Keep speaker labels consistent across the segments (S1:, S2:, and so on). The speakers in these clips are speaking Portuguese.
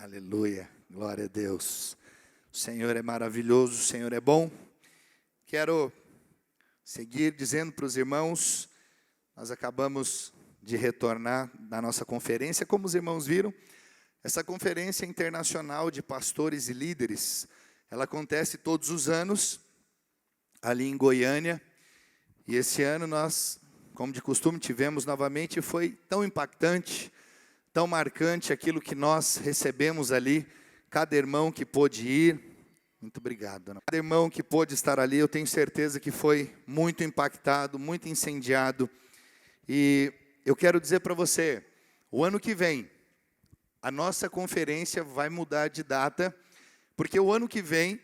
S1: Aleluia, glória a Deus. O Senhor é maravilhoso, o Senhor é bom. Quero seguir dizendo para os irmãos, nós acabamos de retornar da nossa conferência, como os irmãos viram, essa conferência internacional de pastores e líderes, ela acontece todos os anos, ali em Goiânia, e esse ano nós, como de costume, tivemos novamente, e foi tão impactante, tão marcante aquilo que nós recebemos ali, cada irmão que pôde ir, muito obrigado, dona. Cada irmão que pôde estar ali, eu tenho certeza que foi muito impactado, muito incendiado, e eu quero dizer para você, o ano que vem, a nossa conferência vai mudar de data, porque o ano que vem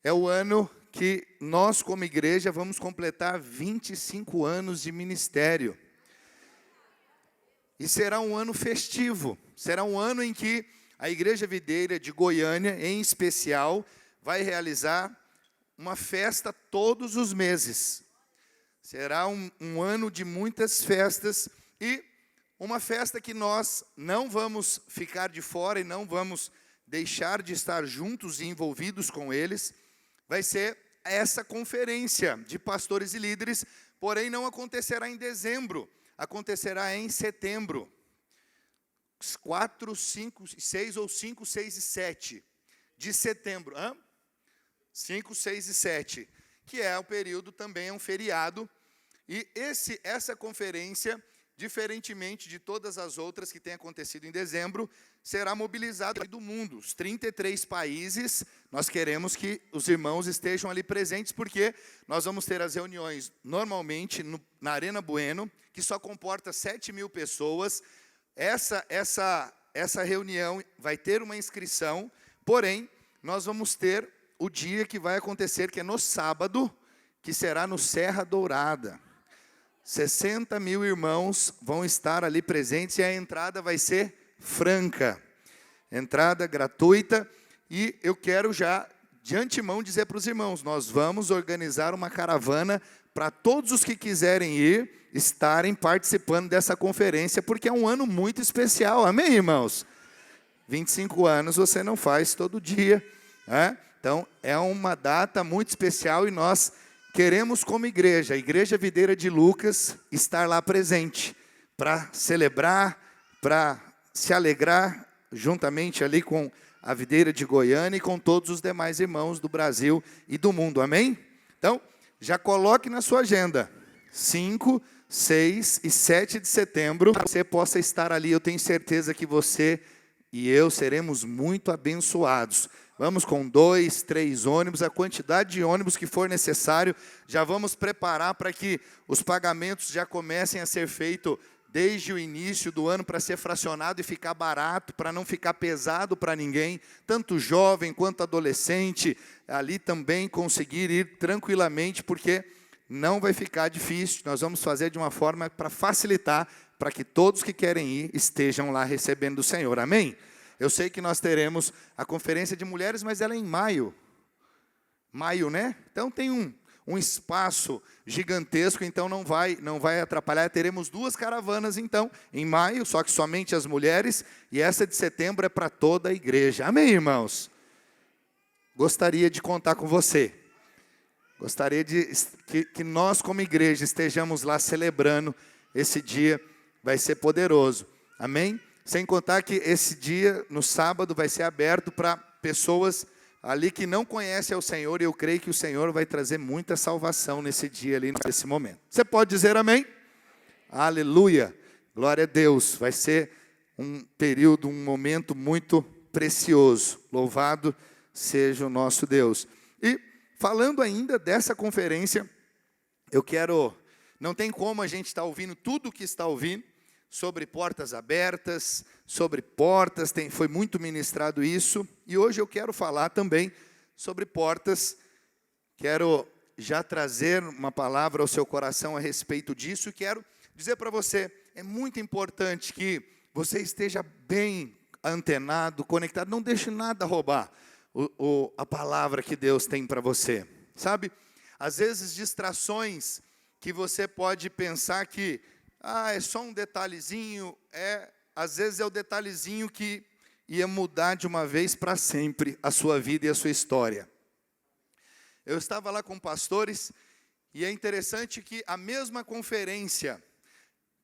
S1: é o ano que nós como igreja vamos completar 25 anos de ministério. E será um ano festivo, será um ano em que a Igreja Videira de Goiânia, em especial, vai realizar uma festa todos os meses. Será um ano de muitas festas e uma festa que nós não vamos ficar de fora e não vamos deixar de estar juntos e envolvidos com eles. Vai ser essa conferência de pastores e líderes, porém não acontecerá em dezembro. Acontecerá em setembro, 4, 5, 6 ou 5, 6 e 7 de setembro, 5, 6 e 7, que é o período também, é um feriado, e essa conferência, diferentemente de todas as outras que têm acontecido em dezembro, será mobilizada do mundo, os 33 países, nós queremos que os irmãos estejam ali presentes, porque nós vamos ter as reuniões, normalmente, na Arena Bueno, que só comporta 7.000 pessoas, essa reunião vai ter uma inscrição, porém, nós vamos ter o dia que vai acontecer, que é no sábado, que será no Serra Dourada. 60.000 irmãos vão estar ali presentes e a entrada vai ser franca, entrada gratuita, e eu quero já de antemão dizer para os irmãos, nós vamos organizar uma caravana para todos os que quiserem ir, estarem participando dessa conferência, porque é um ano muito especial, amém, irmãos? 25 anos você não faz todo dia, né? Então é uma data muito especial e nós queremos como igreja, a Igreja Videira de Lucas, estar lá presente, para celebrar, para se alegrar, juntamente ali com a Videira de Goiânia e com todos os demais irmãos do Brasil e do mundo, amém? Então, já coloque na sua agenda, 5, 6 e 7 de setembro, você possa estar ali, eu tenho certeza que você e eu seremos muito abençoados. Vamos com 2, 3 ônibus, a quantidade de ônibus que for necessário, já vamos preparar para que os pagamentos já comecem a ser feitos desde o início do ano, para ser fracionado e ficar barato, para não ficar pesado para ninguém, tanto jovem quanto adolescente, ali também conseguir ir tranquilamente, porque não vai ficar difícil, nós vamos fazer de uma forma para facilitar, para que todos que querem ir estejam lá recebendo do Senhor, amém? Eu sei que nós teremos a conferência de mulheres, mas ela é em maio. Maio, né? Então tem um espaço gigantesco, então não vai atrapalhar. Teremos 2 caravanas, então, em maio, só que somente as mulheres, e essa de setembro é para toda a igreja. Amém, irmãos? Gostaria de contar com você. Gostaria que nós, como igreja, estejamos lá celebrando esse dia, vai ser poderoso. Amém? Sem contar que esse dia, no sábado, vai ser aberto para pessoas ali que não conhecem ao Senhor, e eu creio que o Senhor vai trazer muita salvação nesse dia ali, nesse momento. Você pode dizer amém? Aleluia! Glória a Deus! Vai ser um período, um momento muito precioso. Louvado seja o nosso Deus. E falando ainda dessa conferência, eu quero... Não tem como a gente estar ouvindo tudo o que está ouvindo, sobre portas abertas, sobre portas, foi muito ministrado isso, e hoje eu quero falar também sobre portas, quero já trazer uma palavra ao seu coração a respeito disso, e quero dizer para você, é muito importante que você esteja bem antenado, conectado, não deixe nada roubar a palavra que Deus tem para você, sabe? Às vezes distrações que você pode pensar que, é só um detalhezinho, às vezes é o detalhezinho que ia mudar de uma vez para sempre a sua vida e a sua história. Eu estava lá com pastores, e é interessante que a mesma conferência,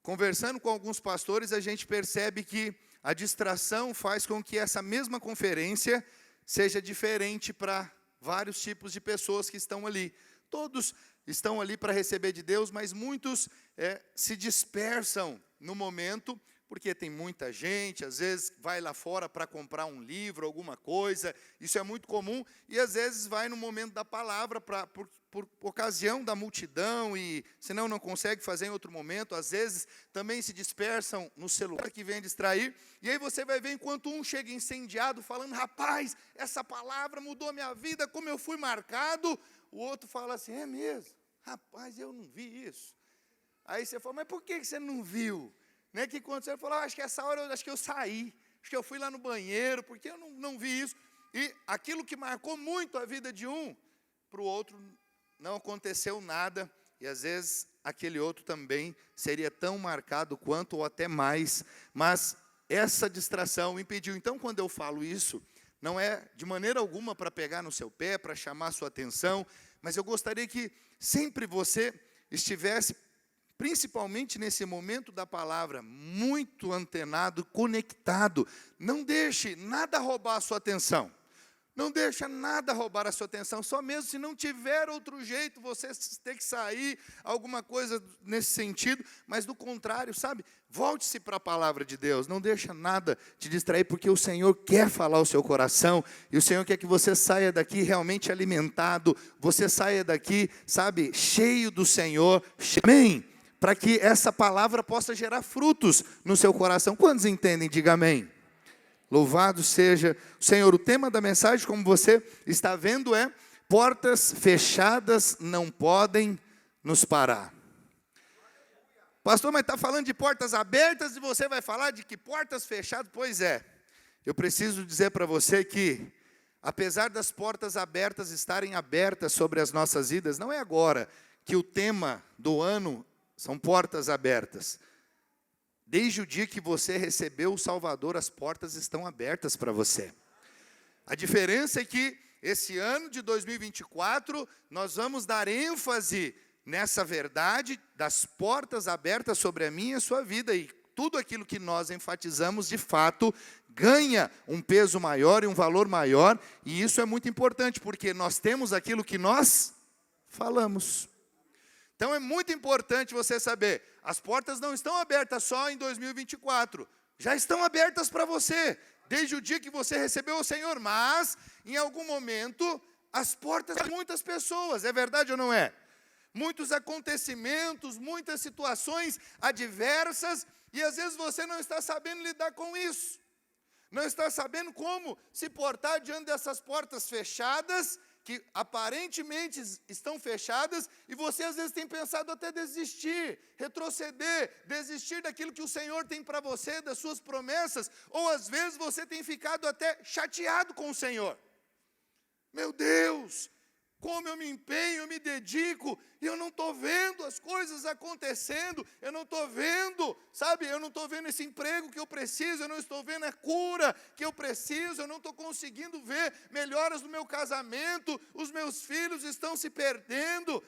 S1: conversando com alguns pastores, a gente percebe que a distração faz com que essa mesma conferência seja diferente para vários tipos de pessoas que estão ali. Todos estão ali para receber de Deus, mas muitos se dispersam no momento, porque tem muita gente, às vezes vai lá fora para comprar um livro, alguma coisa, isso é muito comum, e às vezes vai no momento da palavra, por ocasião da multidão, e senão não consegue fazer em outro momento, às vezes também se dispersam no celular que vem distrair, e aí você vai ver enquanto um chega incendiado, falando, rapaz, essa palavra mudou a minha vida, como eu fui marcado, o outro fala assim, é mesmo? Rapaz, eu não vi isso. Aí você fala, mas por que você não viu? Né, que quando você falou, acho que essa hora eu saí, acho que eu fui lá no banheiro, porque eu não vi isso. E aquilo que marcou muito a vida de um, para o outro não aconteceu nada, e às vezes aquele outro também seria tão marcado quanto ou até mais, mas essa distração impediu. Então, quando eu falo isso, não é de maneira alguma para pegar no seu pé, para chamar a sua atenção, mas eu gostaria que sempre você estivesse, principalmente nesse momento da palavra, muito antenado, conectado. Não deixe nada roubar a sua atenção. Não deixe nada roubar a sua atenção. Só mesmo se não tiver outro jeito, você ter que sair, alguma coisa nesse sentido. Mas do contrário, sabe? Volte-se para a palavra de Deus. Não deixe nada te distrair, porque o Senhor quer falar ao seu coração. E o Senhor quer que você saia daqui realmente alimentado. Você saia daqui, sabe, cheio do Senhor. Amém? Para que essa palavra possa gerar frutos no seu coração. Quantos entendem? Diga amém. Louvado seja o Senhor. O tema da mensagem, como você está vendo, é portas fechadas não podem nos parar. Pastor, mas está falando de portas abertas e você vai falar de que portas fechadas? Pois é, eu preciso dizer para você que, apesar das portas abertas estarem abertas sobre as nossas vidas, não é agora que o tema do ano são portas abertas. Desde o dia que você recebeu o Salvador, as portas estão abertas para você. A diferença é que esse ano de 2024, nós vamos dar ênfase nessa verdade das portas abertas sobre a minha e a sua vida. E tudo aquilo que nós enfatizamos, de fato, ganha um peso maior e um valor maior. E isso é muito importante, porque nós temos aquilo que nós falamos. Então é muito importante você saber, as portas não estão abertas só em 2024, já estão abertas para você, desde o dia que você recebeu o Senhor, mas em algum momento as portas de muitas pessoas, é verdade ou não é? Muitos acontecimentos, muitas situações adversas, e às vezes você não está sabendo lidar com isso, não está sabendo como se portar diante dessas portas fechadas, que aparentemente estão fechadas, e você às vezes tem pensado até desistir, retroceder, desistir daquilo que o Senhor tem para você, das suas promessas, ou às vezes você tem ficado até chateado com o Senhor. Meu Deus, como eu me empenho, eu me dedico, e eu não estou vendo as coisas acontecendo, eu não estou vendo, sabe, eu não estou vendo esse emprego que eu preciso, eu não estou vendo a cura que eu preciso, eu não estou conseguindo ver melhoras no meu casamento, os meus filhos estão se perdendo,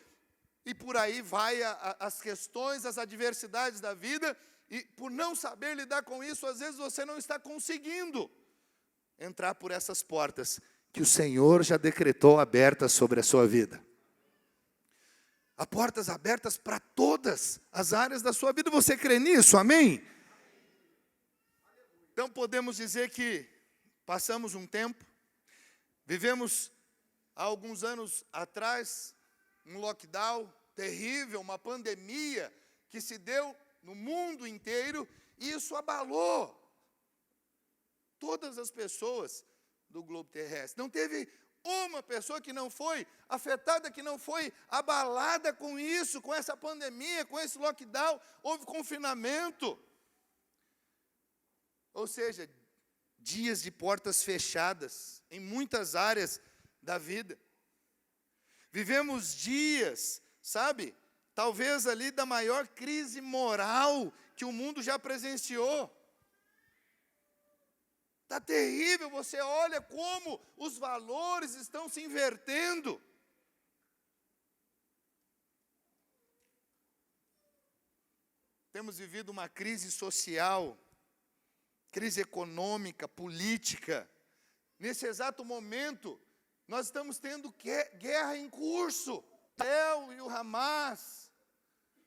S1: e por aí vai as questões, as adversidades da vida, e por não saber lidar com isso, às vezes você não está conseguindo entrar por essas portas que o Senhor já decretou abertas sobre a sua vida. Há portas abertas para todas as áreas da sua vida. Você crê nisso? Amém? Então podemos dizer que passamos um tempo, vivemos há alguns anos atrás um lockdown terrível, uma pandemia que se deu no mundo inteiro, e isso abalou todas as pessoas do globo terrestre. Não teve uma pessoa que não foi afetada, que não foi abalada com isso, com essa pandemia, com esse lockdown. Houve confinamento. Ou seja, dias de portas fechadas em muitas áreas da vida. Vivemos dias, sabe, talvez ali da maior crise moral que o mundo já presenciou. Está terrível, você olha como os valores estão se invertendo. Temos vivido uma crise social, crise econômica, política. Nesse exato momento, nós estamos tendo guerra em curso. Israel e o Hamas,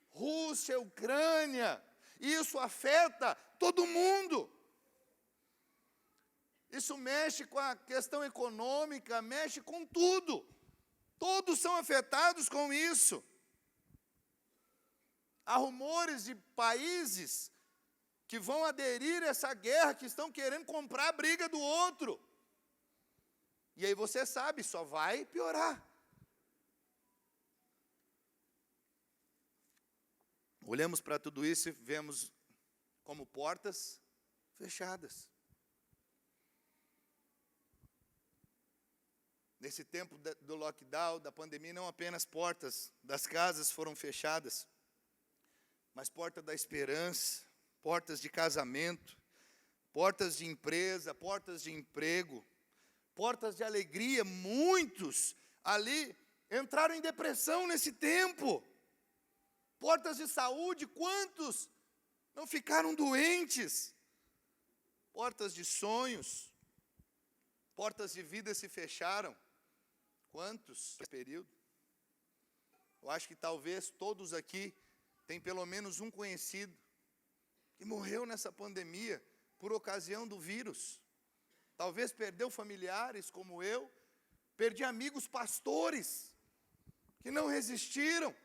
S1: Rússia, Ucrânia. Isso afeta todo mundo. Isso mexe com a questão econômica, mexe com tudo. Todos são afetados com isso. Há rumores de países que vão aderir a essa guerra, que estão querendo comprar a briga do outro. E aí você sabe, só vai piorar. Olhamos para tudo isso e vemos como portas fechadas. Nesse tempo do lockdown, da pandemia, não apenas portas das casas foram fechadas, mas porta da esperança, portas de casamento, portas de empresa, portas de emprego, portas de alegria. Muitos ali entraram em depressão nesse tempo. Portas de saúde, quantos não ficaram doentes? Portas de sonhos, portas de vida se fecharam. Quantos nesse período? Eu acho que talvez todos aqui têm pelo menos um conhecido que morreu nessa pandemia por ocasião do vírus. Talvez perdeu familiares como eu, perdi amigos pastores que não resistiram,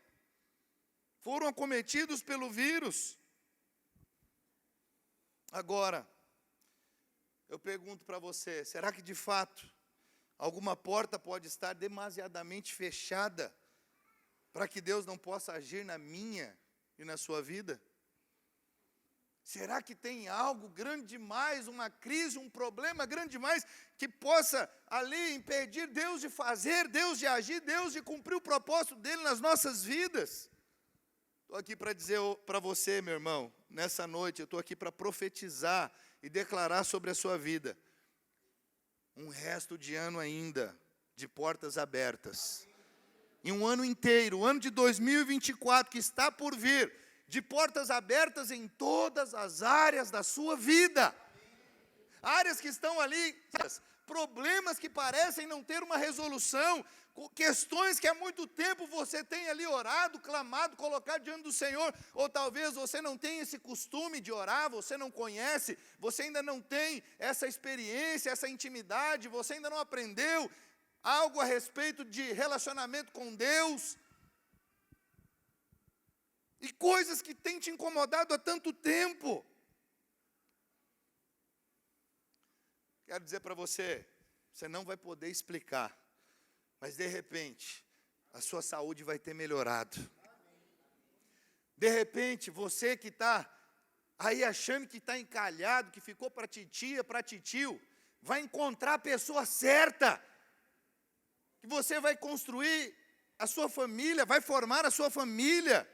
S1: foram acometidos pelo vírus. Agora, eu pergunto para você, será que de fato alguma porta pode estar demasiadamente fechada para que Deus não possa agir na minha e na sua vida? Será que tem algo grande demais, uma crise, um problema grande demais, que possa ali impedir Deus de fazer, Deus de agir, Deus de cumprir o propósito dEle nas nossas vidas? Estou aqui para dizer para você, meu irmão, nessa noite, eu estou aqui para profetizar e declarar sobre a sua vida um resto de ano ainda, de portas abertas. E um ano inteiro, o ano de 2024, que está por vir, de portas abertas em todas as áreas da sua vida. Áreas que estão ali, problemas que parecem não ter uma resolução, questões que há muito tempo você tem ali orado, clamado, colocado diante do Senhor, ou talvez você não tenha esse costume de orar, você não conhece, você ainda não tem essa experiência, essa intimidade, você ainda não aprendeu algo a respeito de relacionamento com Deus, e coisas que têm te incomodado há tanto tempo. Quero dizer para você, você não vai poder explicar, mas de repente, a sua saúde vai ter melhorado. De repente, você que está aí achando que está encalhado, que ficou para titia, para titio, vai encontrar a pessoa certa, que você vai construir a sua família, vai formar a sua família.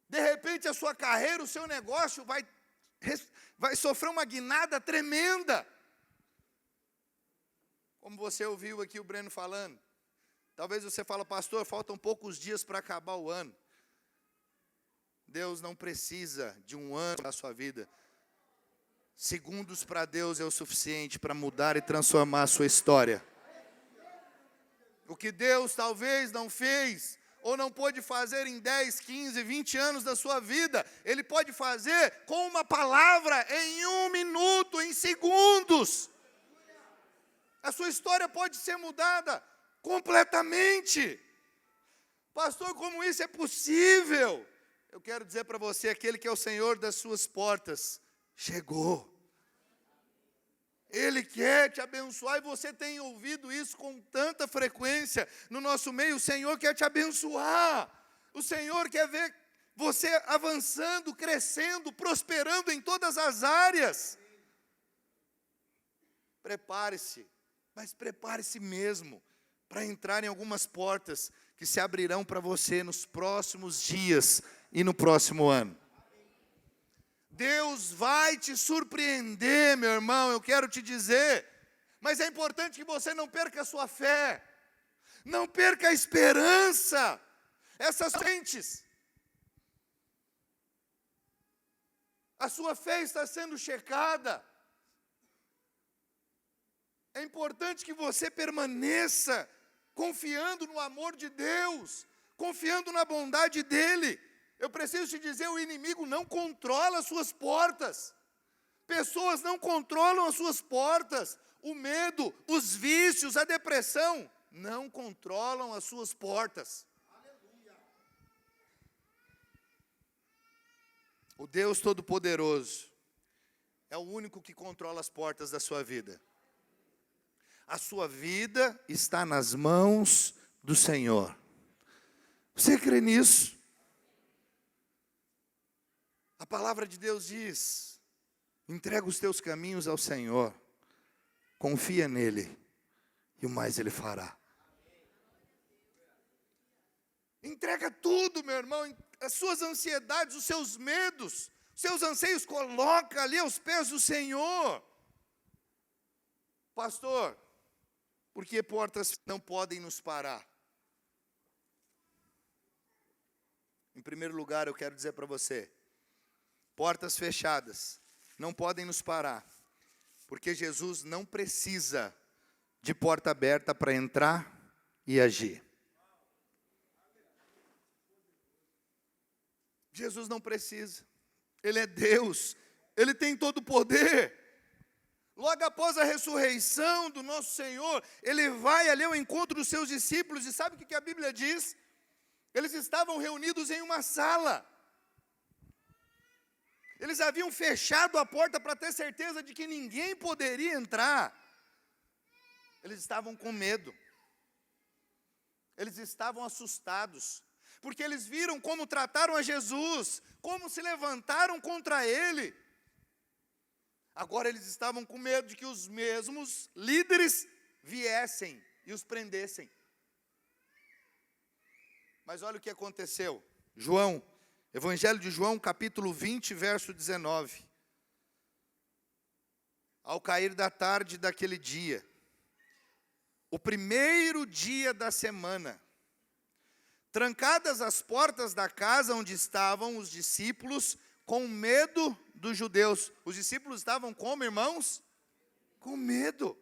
S1: De repente, a sua carreira, o seu negócio vai sofrer uma guinada tremenda. Como você ouviu aqui o Breno falando, talvez você fale, pastor, faltam poucos dias para acabar o ano. Deus não precisa de um ano na sua vida. Segundos para Deus é o suficiente para mudar e transformar a sua história. O que Deus talvez não fez, ou não pôde fazer em 10, 15, 20 anos da sua vida, Ele pode fazer com uma palavra, em 1 minuto, em segundos. A sua história pode ser mudada completamente. Pastor, como isso é possível? Eu quero dizer para você, aquele que é o Senhor das suas portas, chegou. Ele quer te abençoar, e você tem ouvido isso com tanta frequência no nosso meio. O Senhor quer te abençoar. O Senhor quer ver você avançando, crescendo, prosperando em todas as áreas. Prepare-se, mas prepare-se mesmo para entrar em algumas portas que se abrirão para você nos próximos dias e no próximo ano. Deus vai te surpreender, meu irmão, eu quero te dizer. Mas é importante que você não perca a sua fé. Não perca a esperança. Essas frentes. A sua fé está sendo checada. É importante que você permaneça confiando no amor de Deus, confiando na bondade dEle. Eu preciso te dizer, o inimigo não controla as suas portas. Pessoas não controlam as suas portas. O medo, os vícios, a depressão não controlam as suas portas. O Deus Todo-Poderoso é o único que controla as portas da sua vida. A sua vida está nas mãos do Senhor. Você crê nisso? A palavra de Deus diz: entrega os teus caminhos ao Senhor, confia nele, e o mais Ele fará. Entrega tudo, meu irmão, as suas ansiedades, os seus medos, os seus anseios, coloca ali aos pés do Senhor. Pastor, por que portas não podem nos parar? Em primeiro lugar, eu quero dizer para você, portas fechadas não podem nos parar, porque Jesus não precisa de porta aberta para entrar e agir. Jesus não precisa, Ele é Deus, Ele tem todo o poder. Logo após a ressurreição do nosso Senhor, Ele vai ali ao encontro dos seus discípulos, e sabe o que a Bíblia diz? Eles estavam reunidos em uma sala. Eles haviam fechado a porta para ter certeza de que ninguém poderia entrar. Eles estavam com medo. Eles estavam assustados, porque eles viram como trataram a Jesus, como se levantaram contra Ele. Agora eles estavam com medo de que os mesmos líderes viessem e os prendessem. Mas olha o que aconteceu. Evangelho de João, capítulo 20, verso 19. Ao cair da tarde daquele dia, o primeiro dia da semana, trancadas as portas da casa onde estavam os discípulos, com medo dos judeus. Os discípulos estavam como, irmãos? Com medo.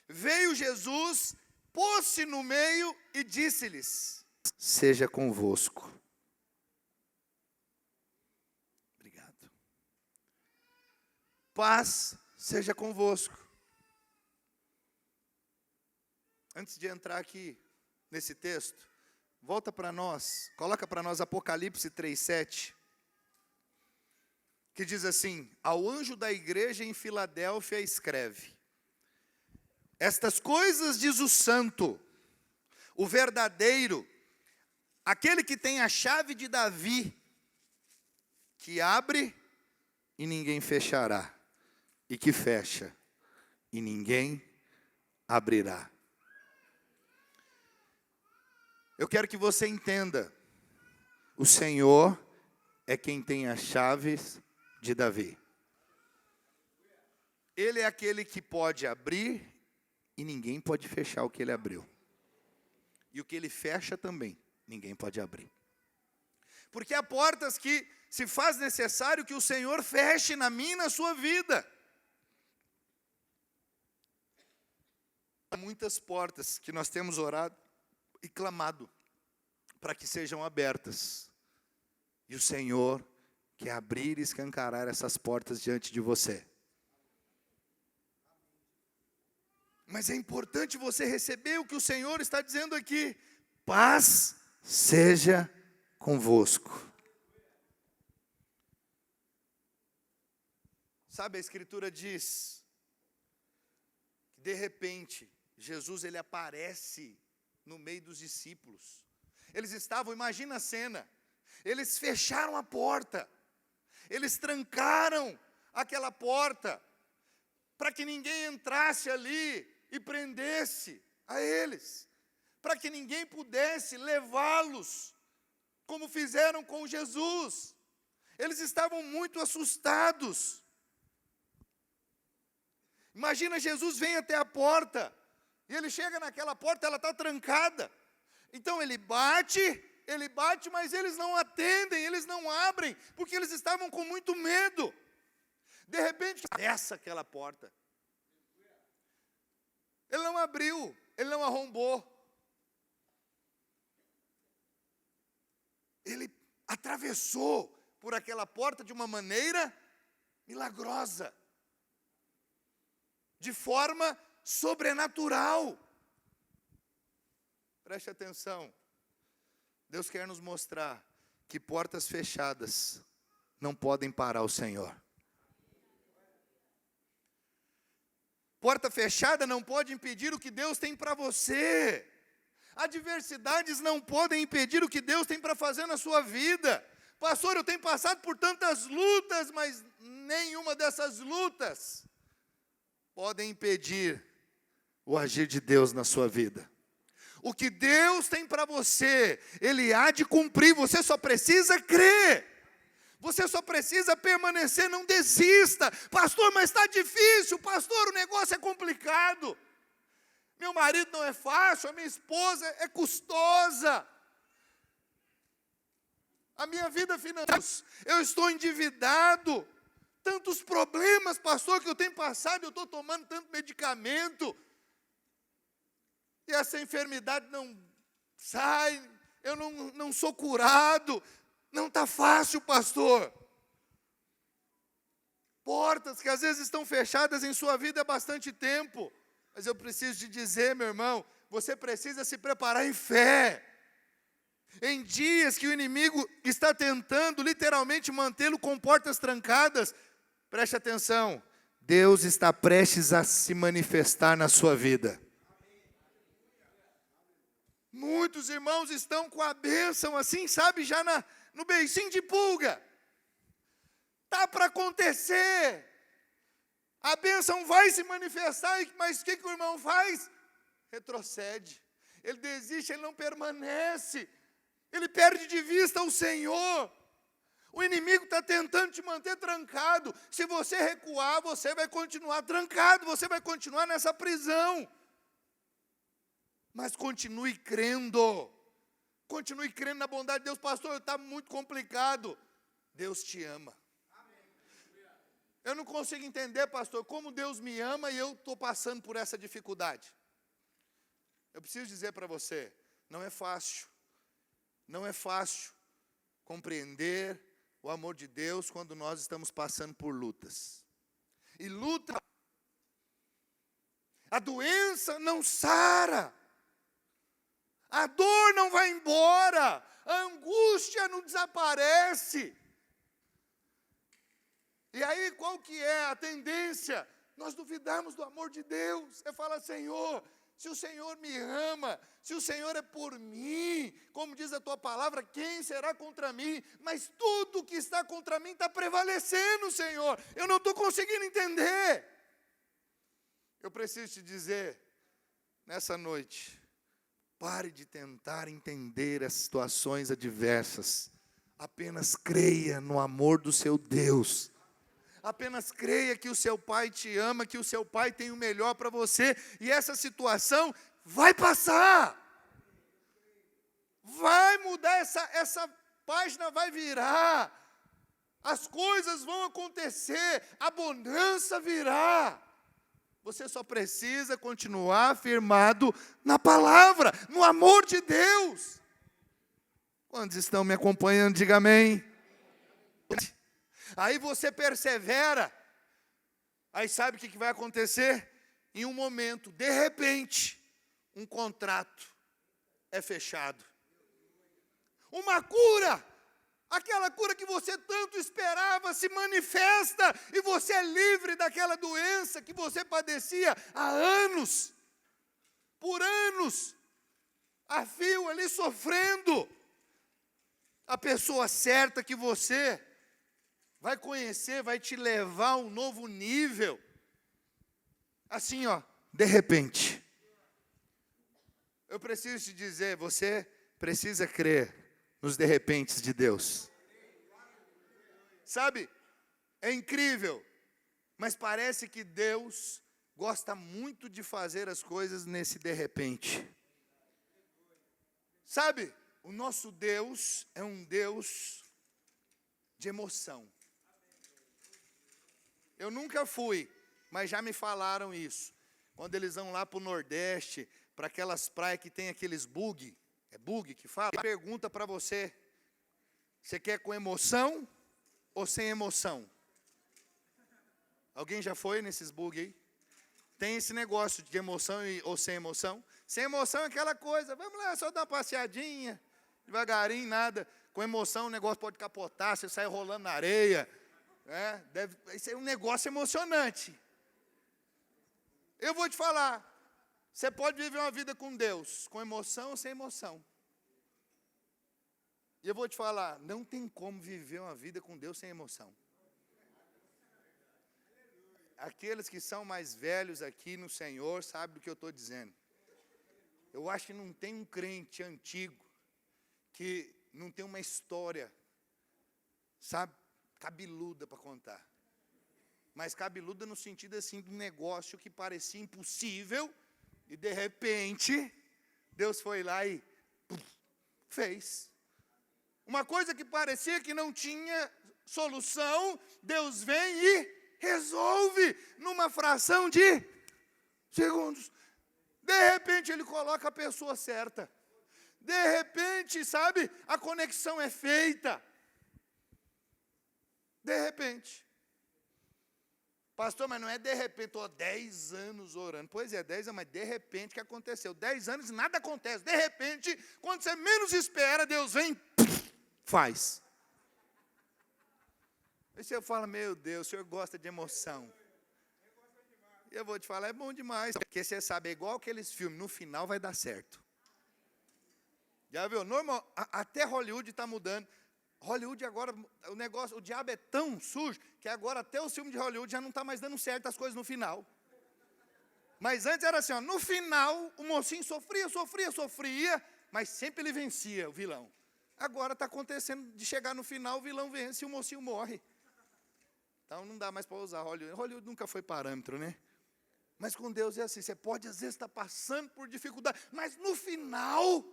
S1: Veio Jesus, pôs-se no meio e disse-lhes: seja convosco. Obrigado. Paz seja convosco. Antes de entrar aqui nesse texto, volta para nós, coloca para nós Apocalipse 3:7, que diz assim: ao anjo da igreja em Filadélfia escreve: estas coisas diz o santo, o verdadeiro, aquele que tem a chave de Davi, que abre e ninguém fechará, e que fecha e ninguém abrirá. Eu quero que você entenda, o Senhor é quem tem as chaves de Davi. Ele é aquele que pode abrir e ninguém pode fechar o que ele abriu. E o que ele fecha também, ninguém pode abrir. Porque há portas que se faz necessário que o Senhor feche na minha e na sua vida. Há muitas portas que nós temos orado e clamado para que sejam abertas. E o Senhor quer abrir e escancarar essas portas diante de você. Mas é importante você receber o que o Senhor está dizendo aqui: paz seja convosco. Sabe, a Escritura diz que de repente Jesus ele aparece no meio dos discípulos. Eles estavam, imagina a cena, eles fecharam a porta, eles trancaram aquela porta, para que ninguém entrasse ali e prendesse a eles, para que ninguém pudesse levá-los, como fizeram com Jesus. Eles estavam muito assustados. Imagina, Jesus vem até a porta, e ele chega naquela porta, ela está trancada. Então ele bate, mas eles não atendem, eles não abrem, porque eles estavam com muito medo. De repente, essa aquela porta. Ele não abriu, ele não arrombou. Ele atravessou por aquela porta de uma maneira milagrosa, de forma sobrenatural. Preste atenção. Deus quer nos mostrar que portas fechadas não podem parar o Senhor. Porta fechada não pode impedir o que Deus tem para você. Adversidades não podem impedir o que Deus tem para fazer na sua vida. Pastor, eu tenho passado por tantas lutas, mas nenhuma dessas lutas podem impedir o agir de Deus na sua vida. O que Deus tem para você, Ele há de cumprir, você só precisa crer. Você só precisa permanecer, não desista. Pastor, mas está difícil, pastor, o negócio é complicado. Meu marido não é fácil, a minha esposa é custosa. A minha vida financeira, eu estou endividado. Tantos problemas, pastor, que eu tenho passado, eu estou tomando tanto medicamento. E essa enfermidade não sai, eu não sou curado. Não está fácil, pastor. Portas que às vezes estão fechadas em sua vida há bastante tempo. Mas eu preciso te dizer, meu irmão, você precisa se preparar em fé. Em dias que o inimigo está tentando literalmente mantê-lo com portas trancadas, preste atenção, Deus está prestes a se manifestar na sua vida. Muitos irmãos estão com a bênção assim, sabe, já no beicinho de pulga. Está para acontecer. A bênção vai se manifestar, mas o que o irmão faz? Retrocede. Ele desiste, ele não permanece. Ele perde de vista o Senhor. O inimigo está tentando te manter trancado. Se você recuar, você vai continuar trancado, você vai continuar nessa prisão. Mas continue crendo. Continue crendo na bondade de Deus. Pastor, está muito complicado. Deus te ama. Eu não consigo entender, pastor, como Deus me ama e eu estou passando por essa dificuldade. Eu preciso dizer para você, não é fácil. Não é fácil compreender o amor de Deus quando nós estamos passando por lutas. E luta, a doença não sara. A dor não vai embora, a angústia não desaparece. E aí qual que é a tendência? Nós duvidamos do amor de Deus. Você fala, Senhor, se o Senhor me ama, se o Senhor é por mim, como diz a tua palavra, quem será contra mim? Mas tudo que está contra mim está prevalecendo, Senhor. Eu não estou conseguindo entender. Eu preciso te dizer, nessa noite, pare de tentar entender as situações adversas. Apenas creia no amor do seu Deus. Apenas creia que o seu Pai te ama, que o seu Pai tem o melhor para você. E essa situação vai passar. Vai mudar, essa página vai virar. As coisas vão acontecer, a bonança virá. Você só precisa continuar firmado na palavra, no amor de Deus. Quantos estão me acompanhando? Diga amém. Aí você persevera. Aí sabe o que vai acontecer? Em um momento, de repente, um contrato é fechado. Uma cura. Aquela cura que você tanto esperava se manifesta e você é livre daquela doença que você padecia há anos, por anos, a fio ali sofrendo. A pessoa certa que você vai conhecer, vai te levar a um novo nível. Assim, ó, de repente. Eu preciso te dizer, você precisa crer nos de repentes de Deus. Sabe, é incrível, mas parece que Deus gosta muito de fazer as coisas nesse de repente. Sabe, o nosso Deus é um Deus de emoção. Eu nunca fui, mas já me falaram isso. Quando eles vão lá para o Nordeste, para aquelas praias que tem aqueles bug, é bug que fala? Pergunta para você, você quer com emoção ou sem emoção? Alguém já foi nesses bug aí? Tem esse negócio de emoção ou sem emoção? Sem emoção é aquela coisa, vamos lá, só dar uma passeadinha, devagarinho, nada. Com emoção o negócio pode capotar, você sai rolando na areia. Isso é um negócio emocionante. Eu vou te falar, você pode viver uma vida com Deus, com emoção ou sem emoção. E eu vou te falar, não tem como viver uma vida com Deus sem emoção. Aqueles que são mais velhos aqui no Senhor sabem do que eu estou dizendo. Eu acho que não tem um crente antigo que não tem uma história, sabe, cabeluda para contar. Mas cabeluda no sentido assim, de um negócio que parecia impossível, e de repente, Deus foi lá e fez. Uma coisa que parecia que não tinha solução, Deus vem e resolve numa fração de segundos. De repente Ele coloca a pessoa certa. De repente, sabe, a conexão é feita. De repente. Pastor, mas não é de repente, estou 10 anos orando. Pois é, 10 anos, mas de repente que aconteceu. 10 anos e nada acontece. De repente, quando você menos espera, Deus vem, faz. Aí você fala, meu Deus, o senhor gosta de emoção. E eu vou te falar, é bom demais. Porque você sabe, é igual aqueles filmes, no final vai dar certo. Já viu? Normal, até Hollywood está mudando. Hollywood agora, o diabo é tão sujo, que agora até o filme de Hollywood já não está mais dando certo as coisas no final. Mas antes era assim, ó, no final, o mocinho sofria, mas sempre ele vencia, o vilão. Agora está acontecendo de chegar no final, o vilão vence e o mocinho morre. Então não dá mais para usar Hollywood. Hollywood nunca foi parâmetro, né? Mas com Deus é assim, você pode às vezes estar passando por dificuldade, mas no final,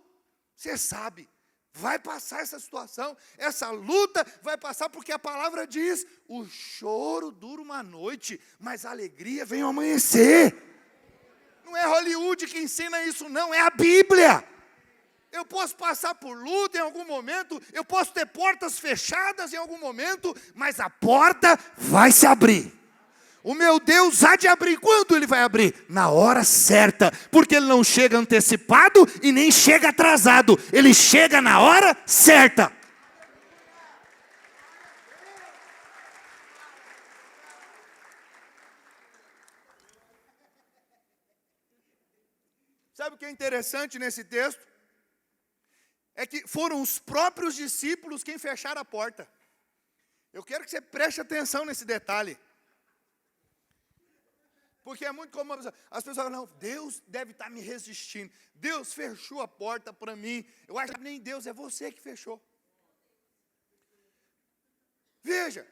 S1: você sabe, vai passar essa situação, essa luta vai passar, porque a palavra diz, o choro dura uma noite, mas a alegria vem ao amanhecer. Não é Hollywood que ensina isso não, é a Bíblia. Eu posso passar por luta em algum momento, eu posso ter portas fechadas em algum momento, mas a porta vai se abrir. O meu Deus há de abrir. Quando Ele vai abrir? Na hora certa, porque Ele não chega antecipado e nem chega atrasado. Ele chega na hora certa. Sabe o que é interessante nesse texto? É que foram os próprios discípulos quem fecharam a porta. Eu quero que você preste atenção nesse detalhe. Porque é muito comum as pessoas falam, não, Deus deve estar me resistindo. Deus fechou a porta para mim. Eu acho que nem Deus, é você que fechou. Veja,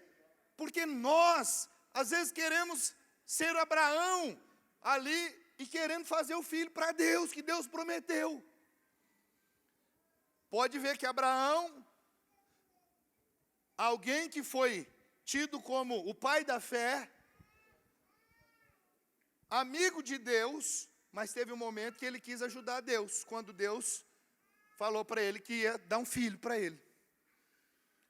S1: porque nós, às vezes, queremos ser Abraão ali e querendo fazer o filho para Deus, que Deus prometeu. Pode ver que Abraão, alguém que foi tido como o pai da fé, amigo de Deus, mas teve um momento que ele quis ajudar Deus, quando Deus falou para ele que ia dar um filho para ele.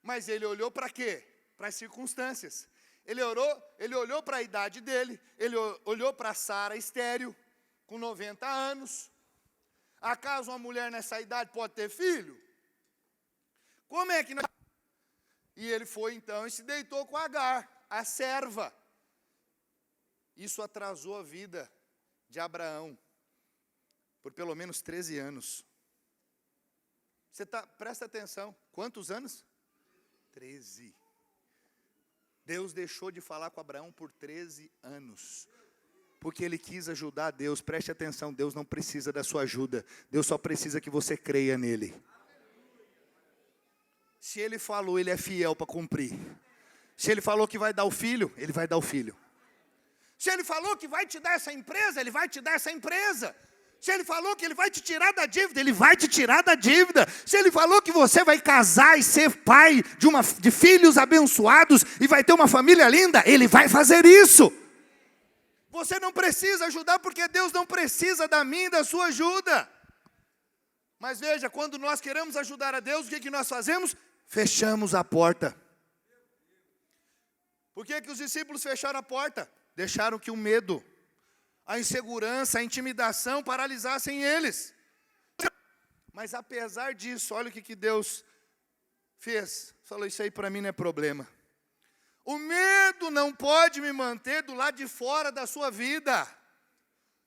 S1: Mas ele olhou para quê? Para as circunstâncias. Ele olhou para a idade dele, ele olhou para Sara estéril, com 90 anos. Acaso uma mulher nessa idade pode ter filho? Como é que não? E ele foi então e se deitou com Agar, a serva. Isso atrasou a vida de Abraão por pelo menos 13 anos. Presta atenção, quantos anos? 13. Deus deixou de falar com Abraão por 13 anos. Porque ele quis ajudar Deus. Preste atenção, Deus não precisa da sua ajuda. Deus só precisa que você creia nele. Se ele falou, ele é fiel para cumprir. Se Ele falou que vai dar o filho, Ele vai dar o filho. Se Ele falou que vai te dar essa empresa, Ele vai te dar essa empresa. Se Ele falou que Ele vai te tirar da dívida, Ele vai te tirar da dívida. Se Ele falou que você vai casar e ser pai de filhos abençoados e vai ter uma família linda, Ele vai fazer isso. Você não precisa ajudar porque Deus não precisa da minha e da sua ajuda. Mas veja, quando nós queremos ajudar a Deus, o que nós fazemos? Fechamos a porta. Por que os discípulos fecharam a porta? Deixaram que o medo, a insegurança, a intimidação paralisassem eles. Mas apesar disso, olha o que Deus fez. Falou, isso aí para mim não é problema. O medo não pode me manter do lado de fora da sua vida.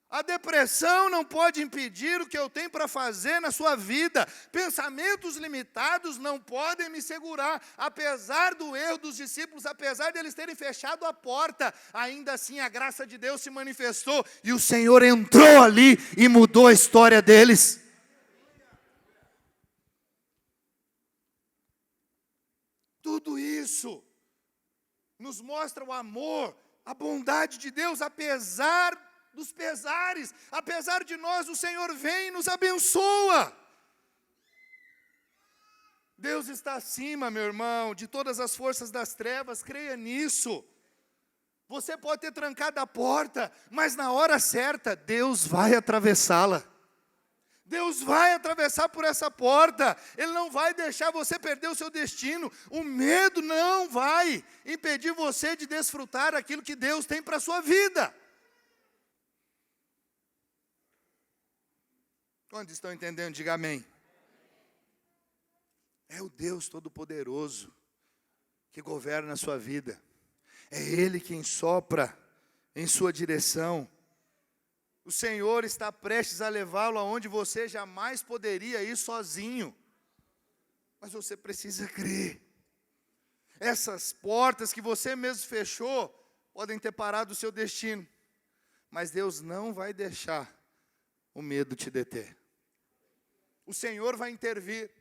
S1: A depressão não pode impedir o que eu tenho para fazer na sua vida. Pensamentos limitados não podem me segurar. Apesar do erro dos discípulos, apesar de eles terem fechado a porta, ainda assim a graça de Deus se manifestou e o Senhor entrou ali e mudou a história deles. Tudo isso nos mostra o amor, a bondade de Deus, apesar dos pesares, apesar de nós, o Senhor vem e nos abençoa. Deus está acima, meu irmão, de todas as forças das trevas, creia nisso. Você pode ter trancado a porta, mas na hora certa, Deus vai atravessá-la. Deus vai atravessar por essa porta. Ele não vai deixar você perder o seu destino. O medo não vai impedir você de desfrutar aquilo que Deus tem para a sua vida. Quando estão entendendo, diga amém. É o Deus Todo-Poderoso que governa a sua vida. É Ele quem sopra em sua direção. O Senhor está prestes a levá-lo aonde você jamais poderia ir sozinho. Mas você precisa crer. Essas portas que você mesmo fechou podem ter parado o seu destino. Mas Deus não vai deixar o medo te deter. O Senhor vai intervir.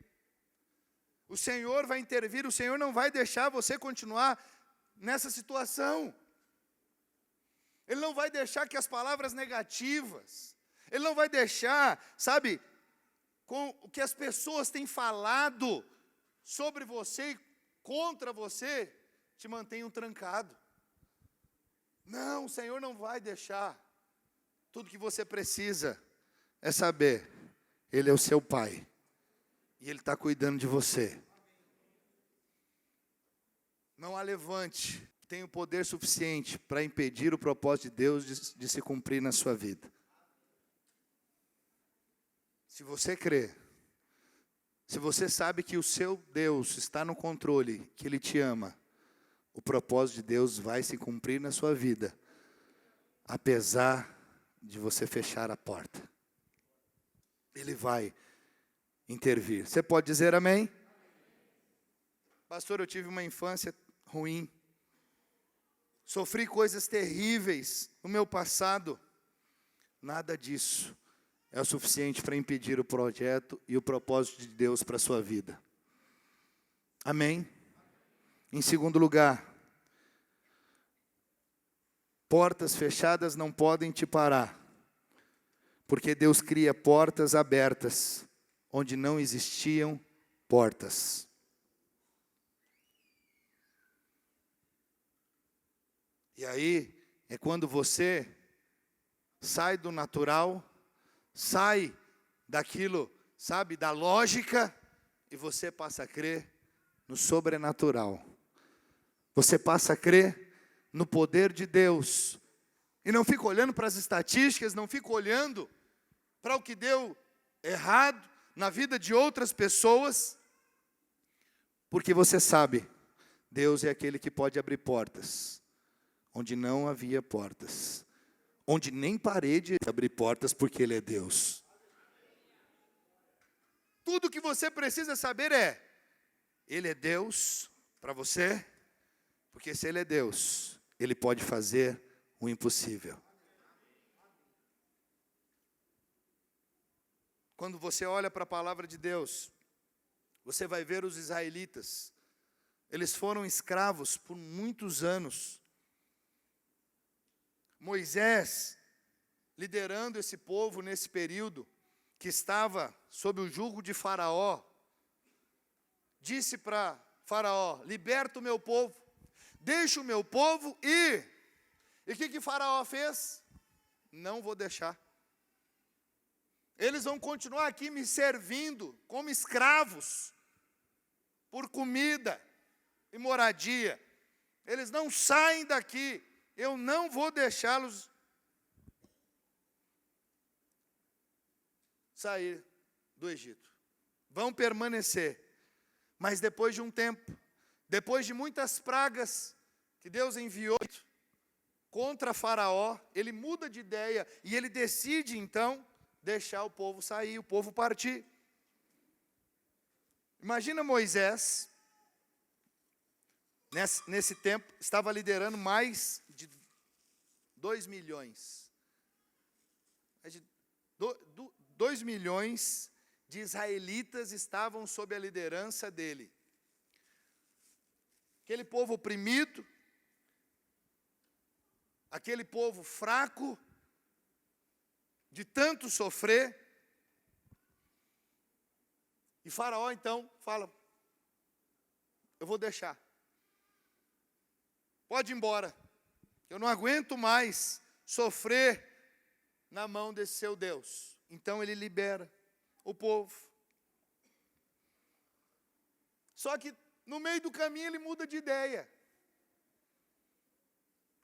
S1: O Senhor vai intervir. O Senhor não vai deixar você continuar nessa situação. Ele não vai deixar que as palavras negativas, Ele não vai deixar, sabe, com o que as pessoas têm falado sobre você e contra você, te mantenham trancado. Não, o Senhor não vai deixar. Tudo que você precisa é saber, Ele é o seu Pai, e Ele está cuidando de você. Não há levante que tenha o poder suficiente para impedir o propósito de Deus de se cumprir na sua vida. Se você crê, se você sabe que o seu Deus está no controle, que Ele te ama, o propósito de Deus vai se cumprir na sua vida, apesar de você fechar a porta. Ele vai intervir. Você pode dizer amém? Pastor, eu tive uma infância ruim. Sofri coisas terríveis no meu passado. Nada disso é o suficiente para impedir o projeto e o propósito de Deus para a sua vida. Amém? Em segundo lugar, portas fechadas não podem te parar, porque Deus cria portas abertas, onde não existiam portas. E aí, é quando você sai do natural, sai daquilo, sabe, da lógica, e você passa a crer no sobrenatural. Você passa a crer no poder de Deus. E não fica olhando para as estatísticas, não fica olhando para o que deu errado na vida de outras pessoas, porque você sabe, Deus é aquele que pode abrir portas onde não havia portas, onde nem parede abrir portas, porque Ele é Deus. Tudo que você precisa saber é, Ele é Deus para você, porque se Ele é Deus, Ele pode fazer o impossível. Quando você olha para a palavra de Deus, você vai ver os israelitas. Eles foram escravos por muitos anos. Moisés, liderando esse povo nesse período, que estava sob o jugo de Faraó, disse para Faraó: liberta o meu povo, deixa o meu povo ir. E o que Faraó fez? Não vou deixar. Eles vão continuar aqui me servindo como escravos, por comida e moradia. Eles não saem daqui, eu não vou deixá-los sair do Egito. Vão permanecer. Mas depois de um tempo, depois de muitas pragas que Deus enviou contra Faraó, ele muda de ideia e ele decide então deixar o povo sair, o povo partir. Imagina Moisés, nesse tempo, estava liderando mais de 2 milhões. 2 milhões de israelitas estavam sob a liderança dele. Aquele povo oprimido, aquele povo fraco, de tanto sofrer. E Faraó então fala: eu vou deixar. Pode ir embora. Eu não aguento mais sofrer na mão desse seu Deus. Então ele libera o povo. Só que no meio do caminho ele muda de ideia.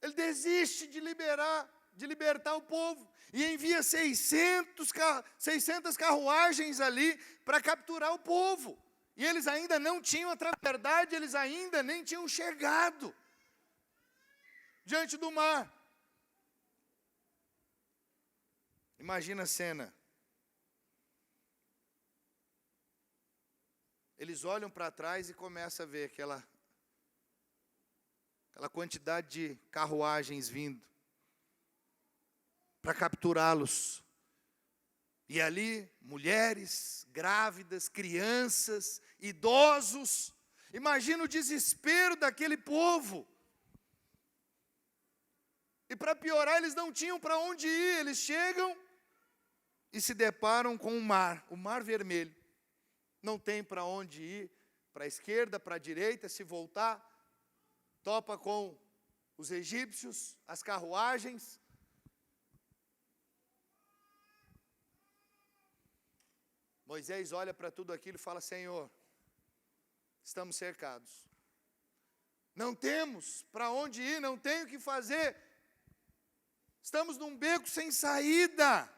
S1: Ele desiste de libertar o povo e envia 600 carruagens ali para capturar o povo. E eles ainda não tinham, na verdade, eles ainda nem tinham chegado diante do mar. Imagina a cena. Eles olham para trás e começam a ver aquela quantidade de carruagens vindo para capturá-los. E ali, mulheres, grávidas, crianças, idosos. Imagina o desespero daquele povo. E para piorar, eles não tinham para onde ir. Eles chegam e se deparam com o Mar Vermelho. Não tem para onde ir, para a esquerda, para a direita. Se voltar, topa com os egípcios, as carruagens. Moisés olha para tudo aquilo e fala: Senhor, estamos cercados. Não temos para onde ir, não tem o que fazer. Estamos num beco sem saída.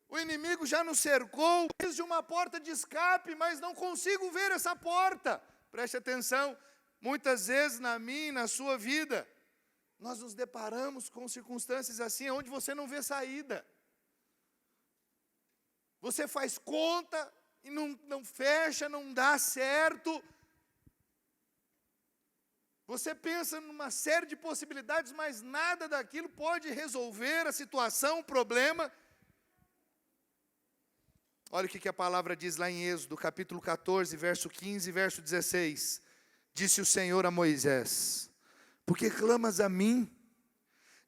S1: O inimigo já nos cercou, preciso de uma porta de escape, mas não consigo ver essa porta. Preste atenção, muitas vezes na minha e na sua vida, nós nos deparamos com circunstâncias assim, onde você não vê saída. Você faz conta e não fecha, não dá certo. Você pensa numa série de possibilidades, mas nada daquilo pode resolver a situação, o problema. Olha o que a palavra diz lá em Êxodo, capítulo 14, verso 15 e verso 16. Disse o Senhor a Moisés: por que clamas a mim?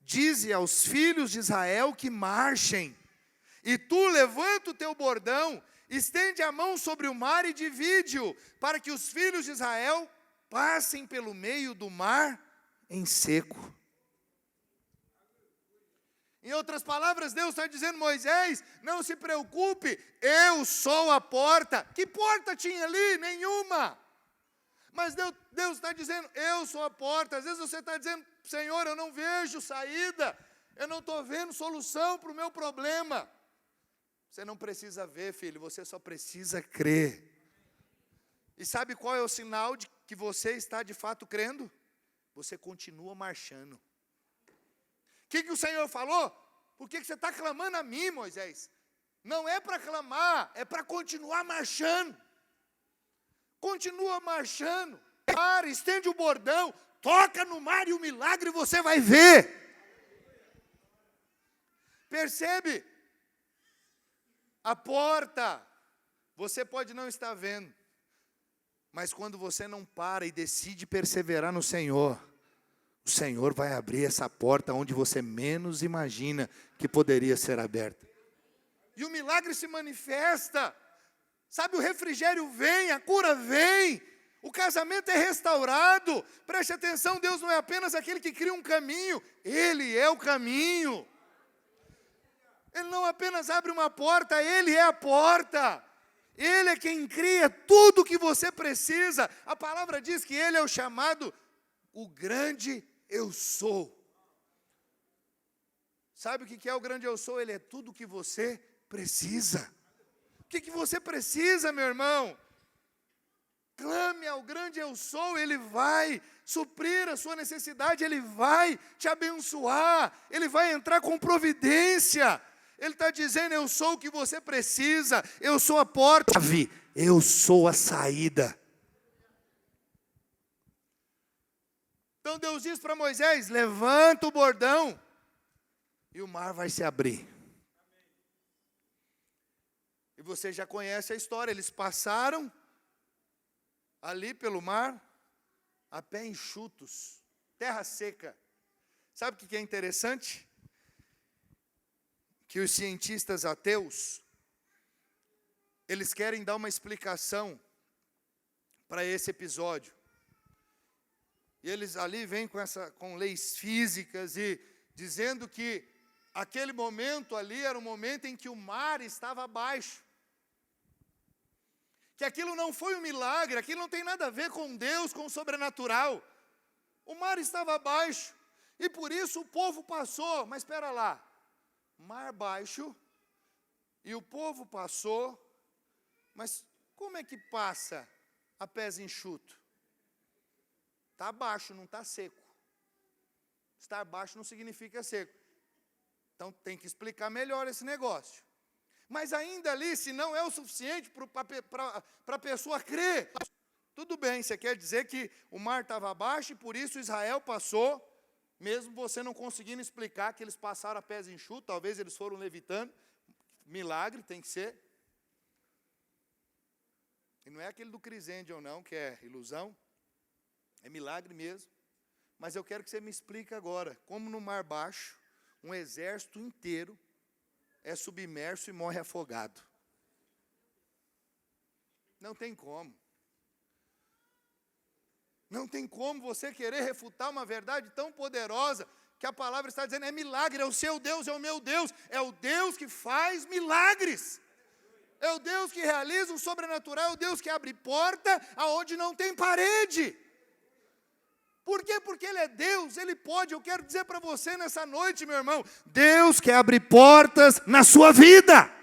S1: Dize aos filhos de Israel que marchem. E tu levanta o teu bordão, estende a mão sobre o mar e divide-o, para que os filhos de Israel passem pelo meio do mar em seco. Em outras palavras, Deus está dizendo: Moisés, não se preocupe, eu sou a porta. Que porta tinha ali? Nenhuma. Mas Deus está dizendo: eu sou a porta. Às vezes você está dizendo: Senhor, eu não vejo saída, eu não estou vendo solução para o meu problema. Você não precisa ver, filho, você só precisa crer. E sabe qual é o sinal de que você está de fato crendo? Você continua marchando. O que o Senhor falou? Por que você está clamando a mim, Moisés? Não é para clamar, é para continuar marchando. Continua marchando. Para, estende o bordão, toca no mar e o milagre você vai ver. Percebe? A porta, você pode não estar vendo, Mas quando você não para e decide perseverar no Senhor, o Senhor vai abrir essa porta onde você menos imagina que poderia ser aberta. E o milagre se manifesta. Sabe, o refrigério vem, a cura vem, o casamento é restaurado. Preste atenção, Deus não é apenas aquele que cria um caminho, Ele é o caminho. Ele não apenas abre uma porta, Ele é a porta. Ele é quem cria tudo o que você precisa. A palavra diz que Ele é o chamado, o grande eu sou. Sabe o que é o grande eu sou? Ele é tudo o que você precisa. O que você precisa, meu irmão? Clame ao grande eu sou, Ele vai suprir a sua necessidade, Ele vai te abençoar, Ele vai entrar com providência. Ele está dizendo, eu sou o que você precisa, eu sou a porta, eu sou a saída. Então Deus diz para Moisés, levanta o bordão, e o mar vai se abrir. E você já conhece a história, eles passaram ali pelo mar, a pé enxutos, terra seca. Sabe o que é interessante? Que os cientistas ateus, eles querem dar uma explicação para esse episódio. E eles ali vêm com leis físicas e dizendo que aquele momento ali era um momento em que o mar estava abaixo. Que aquilo não foi um milagre, aquilo não tem nada a ver com Deus, com o sobrenatural. O mar estava abaixo e por isso o povo passou, mas espera lá. Mar baixo, e o povo passou, mas como é que passa a pés enxuto? Está abaixo, não está seco. Estar baixo não significa seco. Então tem que explicar melhor esse negócio. Mas ainda ali, se não é o suficiente para a pessoa crer, tudo bem, você quer dizer que o mar estava abaixo e por isso Israel passou, mesmo você não conseguindo explicar que eles passaram a pés enxutos, talvez eles foram levitando, milagre tem que ser. E não é aquele do Crisêndio não, que é ilusão, é milagre mesmo. Mas eu quero que você me explique agora, como no mar baixo, um exército inteiro é submerso e morre afogado. Não tem como. Não tem como você querer refutar uma verdade tão poderosa que a palavra está dizendo, é milagre, é o seu Deus, é o meu Deus, é o Deus que faz milagres. É o Deus que realiza o sobrenatural, é o Deus que abre porta aonde não tem parede. Por quê? Porque Ele é Deus, Ele pode. Eu quero dizer para você nessa noite, meu irmão, Deus quer abrir portas na sua vida.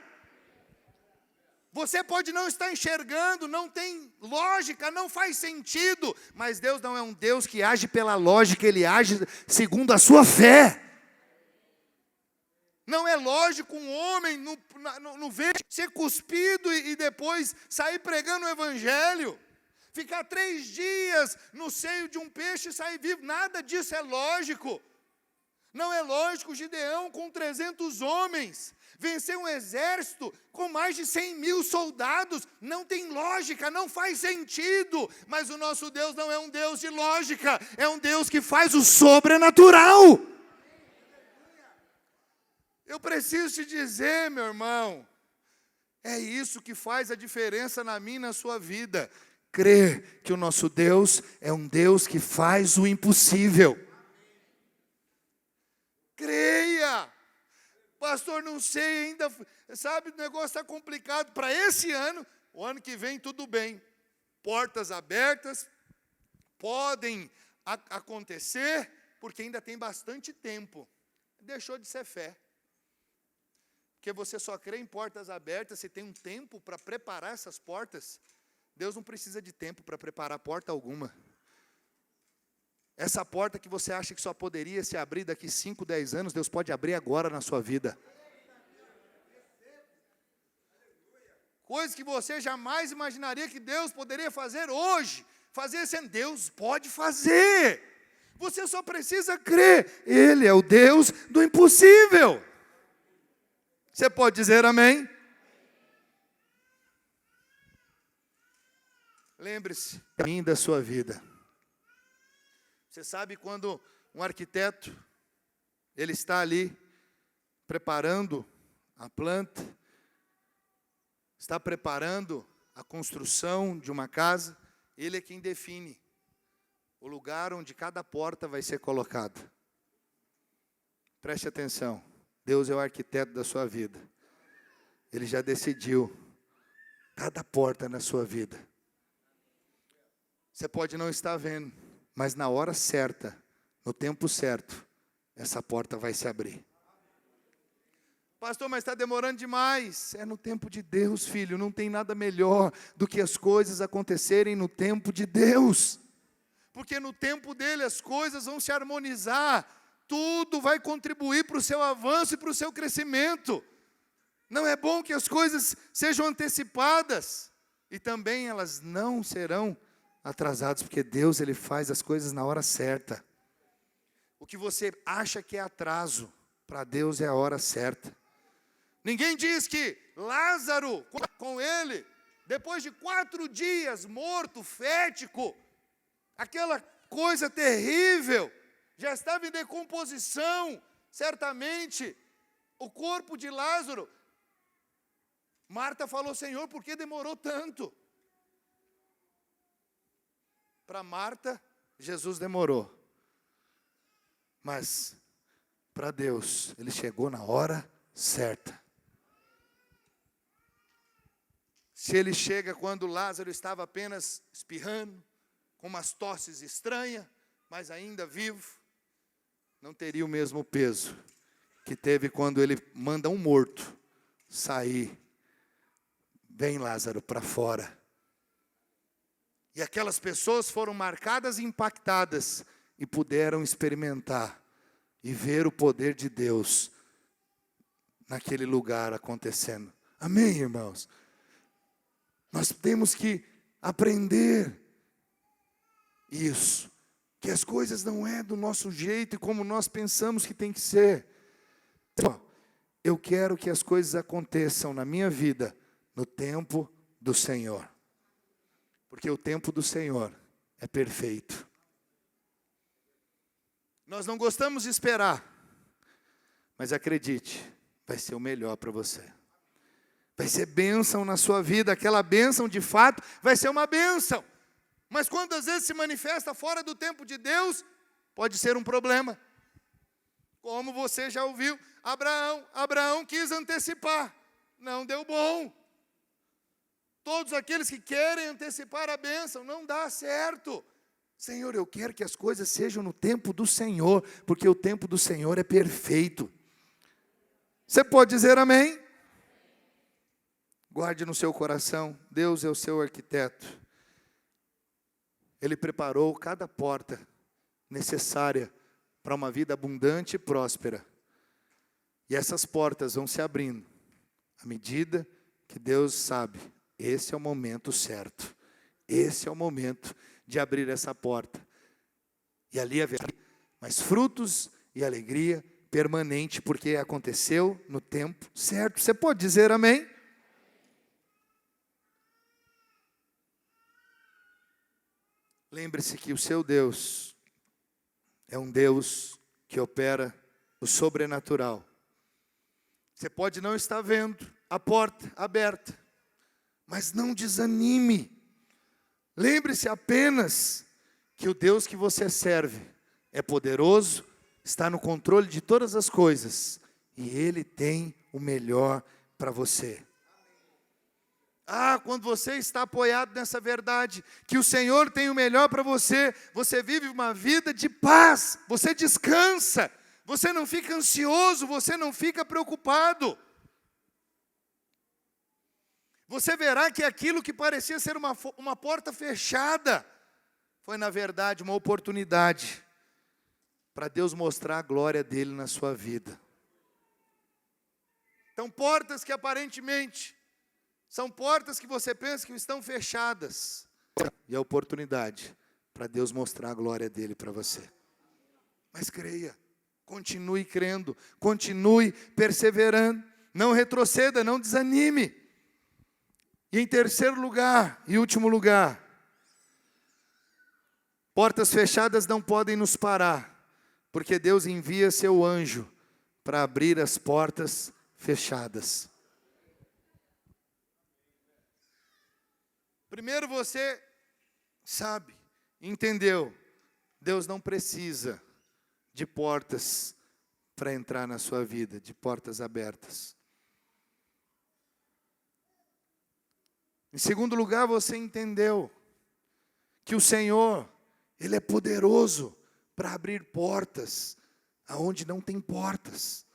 S1: Você pode não estar enxergando, não tem lógica, não faz sentido, mas Deus não é um Deus que age pela lógica, Ele age segundo a sua fé. Não é lógico um homem no ventre ser cuspido e depois sair pregando o evangelho. Ficar 3 dias no seio de um peixe e sair vivo, nada disso é lógico. Não é lógico Gideão com 300 homens vencer um exército com mais de 100.000 soldados, não tem lógica, não faz sentido. Mas o nosso Deus não é um Deus de lógica, é um Deus que faz o sobrenatural. Eu preciso te dizer, meu irmão, é isso que faz a diferença na minha e na sua vida. Crer que o nosso Deus é um Deus que faz o impossível. Creia. Pastor, não sei ainda, sabe, o negócio está complicado. Para esse ano, o ano que vem tudo bem. Portas abertas, podem acontecer, porque ainda tem bastante tempo. Deixou de ser fé. Porque você só crê em portas abertas se tem um tempo para preparar essas portas. Deus não precisa de tempo para preparar porta alguma. Essa porta que você acha que só poderia se abrir daqui 5, 10 anos, Deus pode abrir agora na sua vida. Coisas que você jamais imaginaria que Deus poderia fazer hoje. Fazer sendo Deus pode fazer. Você só precisa crer. Ele é o Deus do impossível. Você pode dizer amém? Lembre-se, caminho da sua vida. Você sabe quando um arquiteto, ele está ali preparando a planta, está preparando a construção de uma casa, ele é quem define o lugar onde cada porta vai ser colocada. Preste atenção, Deus é o arquiteto da sua vida. Ele já decidiu cada porta na sua vida. Você pode não estar vendo, mas na hora certa, no tempo certo, essa porta vai se abrir. Pastor, mas está demorando demais. É no tempo de Deus, filho. Não tem nada melhor do que as coisas acontecerem no tempo de Deus. Porque no tempo dele as coisas vão se harmonizar. Tudo vai contribuir para o seu avanço e para o seu crescimento. Não é bom que as coisas sejam antecipadas. E também elas não serão atrasadas, porque Deus, ele faz as coisas na hora certa. O que você acha que é atraso, para Deus é a hora certa. Ninguém diz que Lázaro, com ele, depois de 4 dias morto, fético, aquela coisa terrível, já estava em decomposição, certamente, o corpo de Lázaro. Marta falou, Senhor, por que demorou tanto? Para Marta, Jesus demorou. Mas, para Deus, ele chegou na hora certa. Se ele chega quando Lázaro estava apenas espirrando, com umas tosses estranhas, mas ainda vivo, não teria o mesmo peso que teve quando ele manda um morto sair. Vem, Lázaro, para fora. E aquelas pessoas foram marcadas e impactadas e puderam experimentar e ver o poder de Deus naquele lugar acontecendo. Amém, irmãos? Nós temos que aprender isso, que as coisas não é do nosso jeito e como nós pensamos que tem que ser. Eu quero que as coisas aconteçam na minha vida no tempo do Senhor, porque o tempo do Senhor é perfeito. Nós não gostamos de esperar, mas acredite, vai ser o melhor para você. Vai ser bênção na sua vida, aquela bênção de fato vai ser uma bênção. Mas quando às vezes se manifesta fora do tempo de Deus, pode ser um problema. Como você já ouviu, Abraão quis antecipar, não deu bom. Todos aqueles que querem antecipar a bênção, não dá certo. Senhor, eu quero que as coisas sejam no tempo do Senhor, porque o tempo do Senhor é perfeito. Você pode dizer amém? Guarde no seu coração, Deus é o seu arquiteto. Ele preparou cada porta necessária para uma vida abundante e próspera. E essas portas vão se abrindo à medida que Deus sabe, esse é o momento certo. Esse é o momento de abrir essa porta. E ali haverá mais frutos e alegria permanente, porque aconteceu no tempo certo. Você pode dizer amém? Lembre-se que o seu Deus é um Deus que opera o sobrenatural. Você pode não estar vendo a porta aberta, mas não desanime. Lembre-se apenas que o Deus que você serve é poderoso, está no controle de todas as coisas, e Ele tem o melhor para você. Quando você está apoiado nessa verdade, que o Senhor tem o melhor para você, você vive uma vida de paz, você descansa, você não fica ansioso, você não fica preocupado. Você verá que aquilo que parecia ser uma porta fechada, foi na verdade uma oportunidade, para Deus mostrar a glória dEle na sua vida. Então, portas que aparentemente são portas que você pensa que estão fechadas. E a oportunidade para Deus mostrar a glória dEle para você. Mas creia, continue crendo, continue perseverando, não retroceda, não desanime. E em terceiro lugar, e último lugar, Portas fechadas não podem nos parar, porque Deus envia seu anjo para abrir as portas fechadas. Primeiro você sabe, entendeu, Deus não precisa de portas para entrar na sua vida, de portas abertas. Em segundo lugar, você entendeu que o Senhor, Ele é poderoso para abrir portas aonde não tem portas.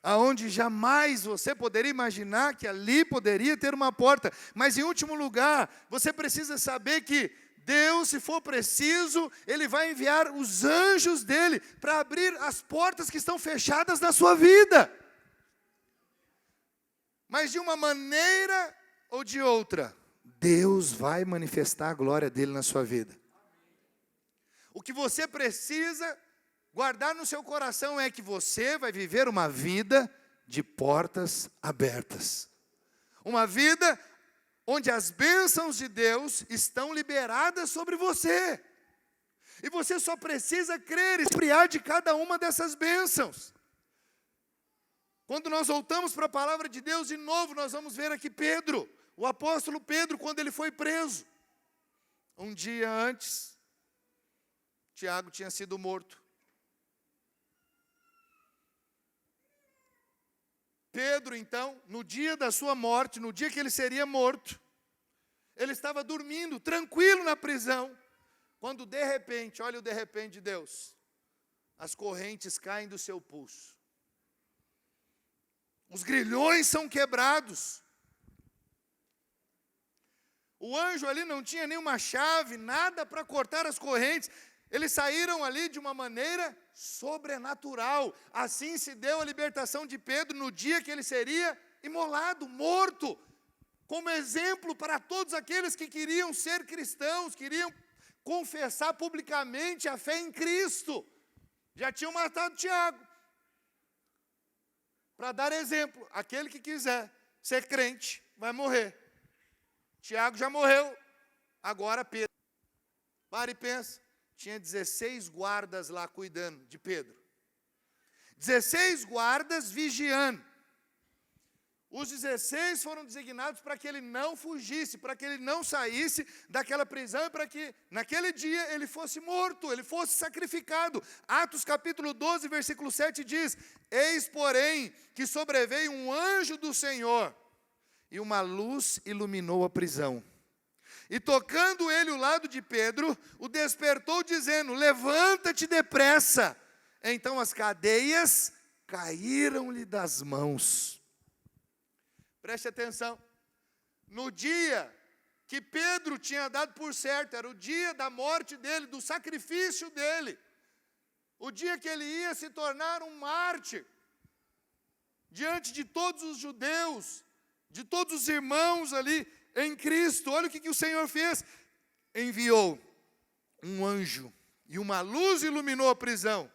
S1: Aonde jamais você poderia imaginar que ali poderia ter uma porta. Mas em último lugar, você precisa saber que Deus, se for preciso, Ele vai enviar os anjos dEle para abrir as portas que estão fechadas na sua vida. Mas de uma maneira ou de outra, Deus vai manifestar a glória dEle na sua vida. O que você precisa guardar no seu coração é que você vai viver uma vida de portas abertas. Uma vida onde as bênçãos de Deus estão liberadas sobre você. E você só precisa crer e expiar de cada uma dessas bênçãos. Quando nós voltamos para a palavra de Deus, de novo, nós vamos ver aqui Pedro, o apóstolo Pedro, quando ele foi preso. Um dia antes, Tiago tinha sido morto. Pedro, então, no dia da sua morte, no dia que ele seria morto, ele estava dormindo, tranquilo na prisão, quando de repente, olha o de repente de Deus, as correntes caem do seu pulso. Os grilhões são quebrados. O anjo ali não tinha nenhuma chave, nada para cortar as correntes. Eles saíram ali de uma maneira sobrenatural. Assim se deu a libertação de Pedro no dia que ele seria imolado, morto. Como exemplo para todos aqueles que queriam ser cristãos, queriam confessar publicamente a fé em Cristo. Já tinham matado Tiago. Para dar exemplo, aquele que quiser ser crente vai morrer. Tiago já morreu, agora Pedro. Para e pensa. Tinha 16 guardas lá cuidando de Pedro. 16 guardas vigiando. Os 16 foram designados para que ele não fugisse, para que ele não saísse daquela prisão e para que naquele dia ele fosse morto, ele fosse sacrificado. Atos capítulo 12, versículo 7 diz: Eis, porém, que sobreveio um anjo do Senhor, e uma luz iluminou a prisão. E tocando ele o lado de Pedro, o despertou dizendo: levanta-te depressa. Então as cadeias caíram-lhe das mãos. Preste atenção. No dia que Pedro tinha dado por certo, era o dia da morte dele, do sacrifício dele. O dia que ele ia se tornar um mártir, diante de todos os judeus, de todos os irmãos ali em Cristo. Olha o que o Senhor fez. Enviou um anjo, e uma luz iluminou a prisão.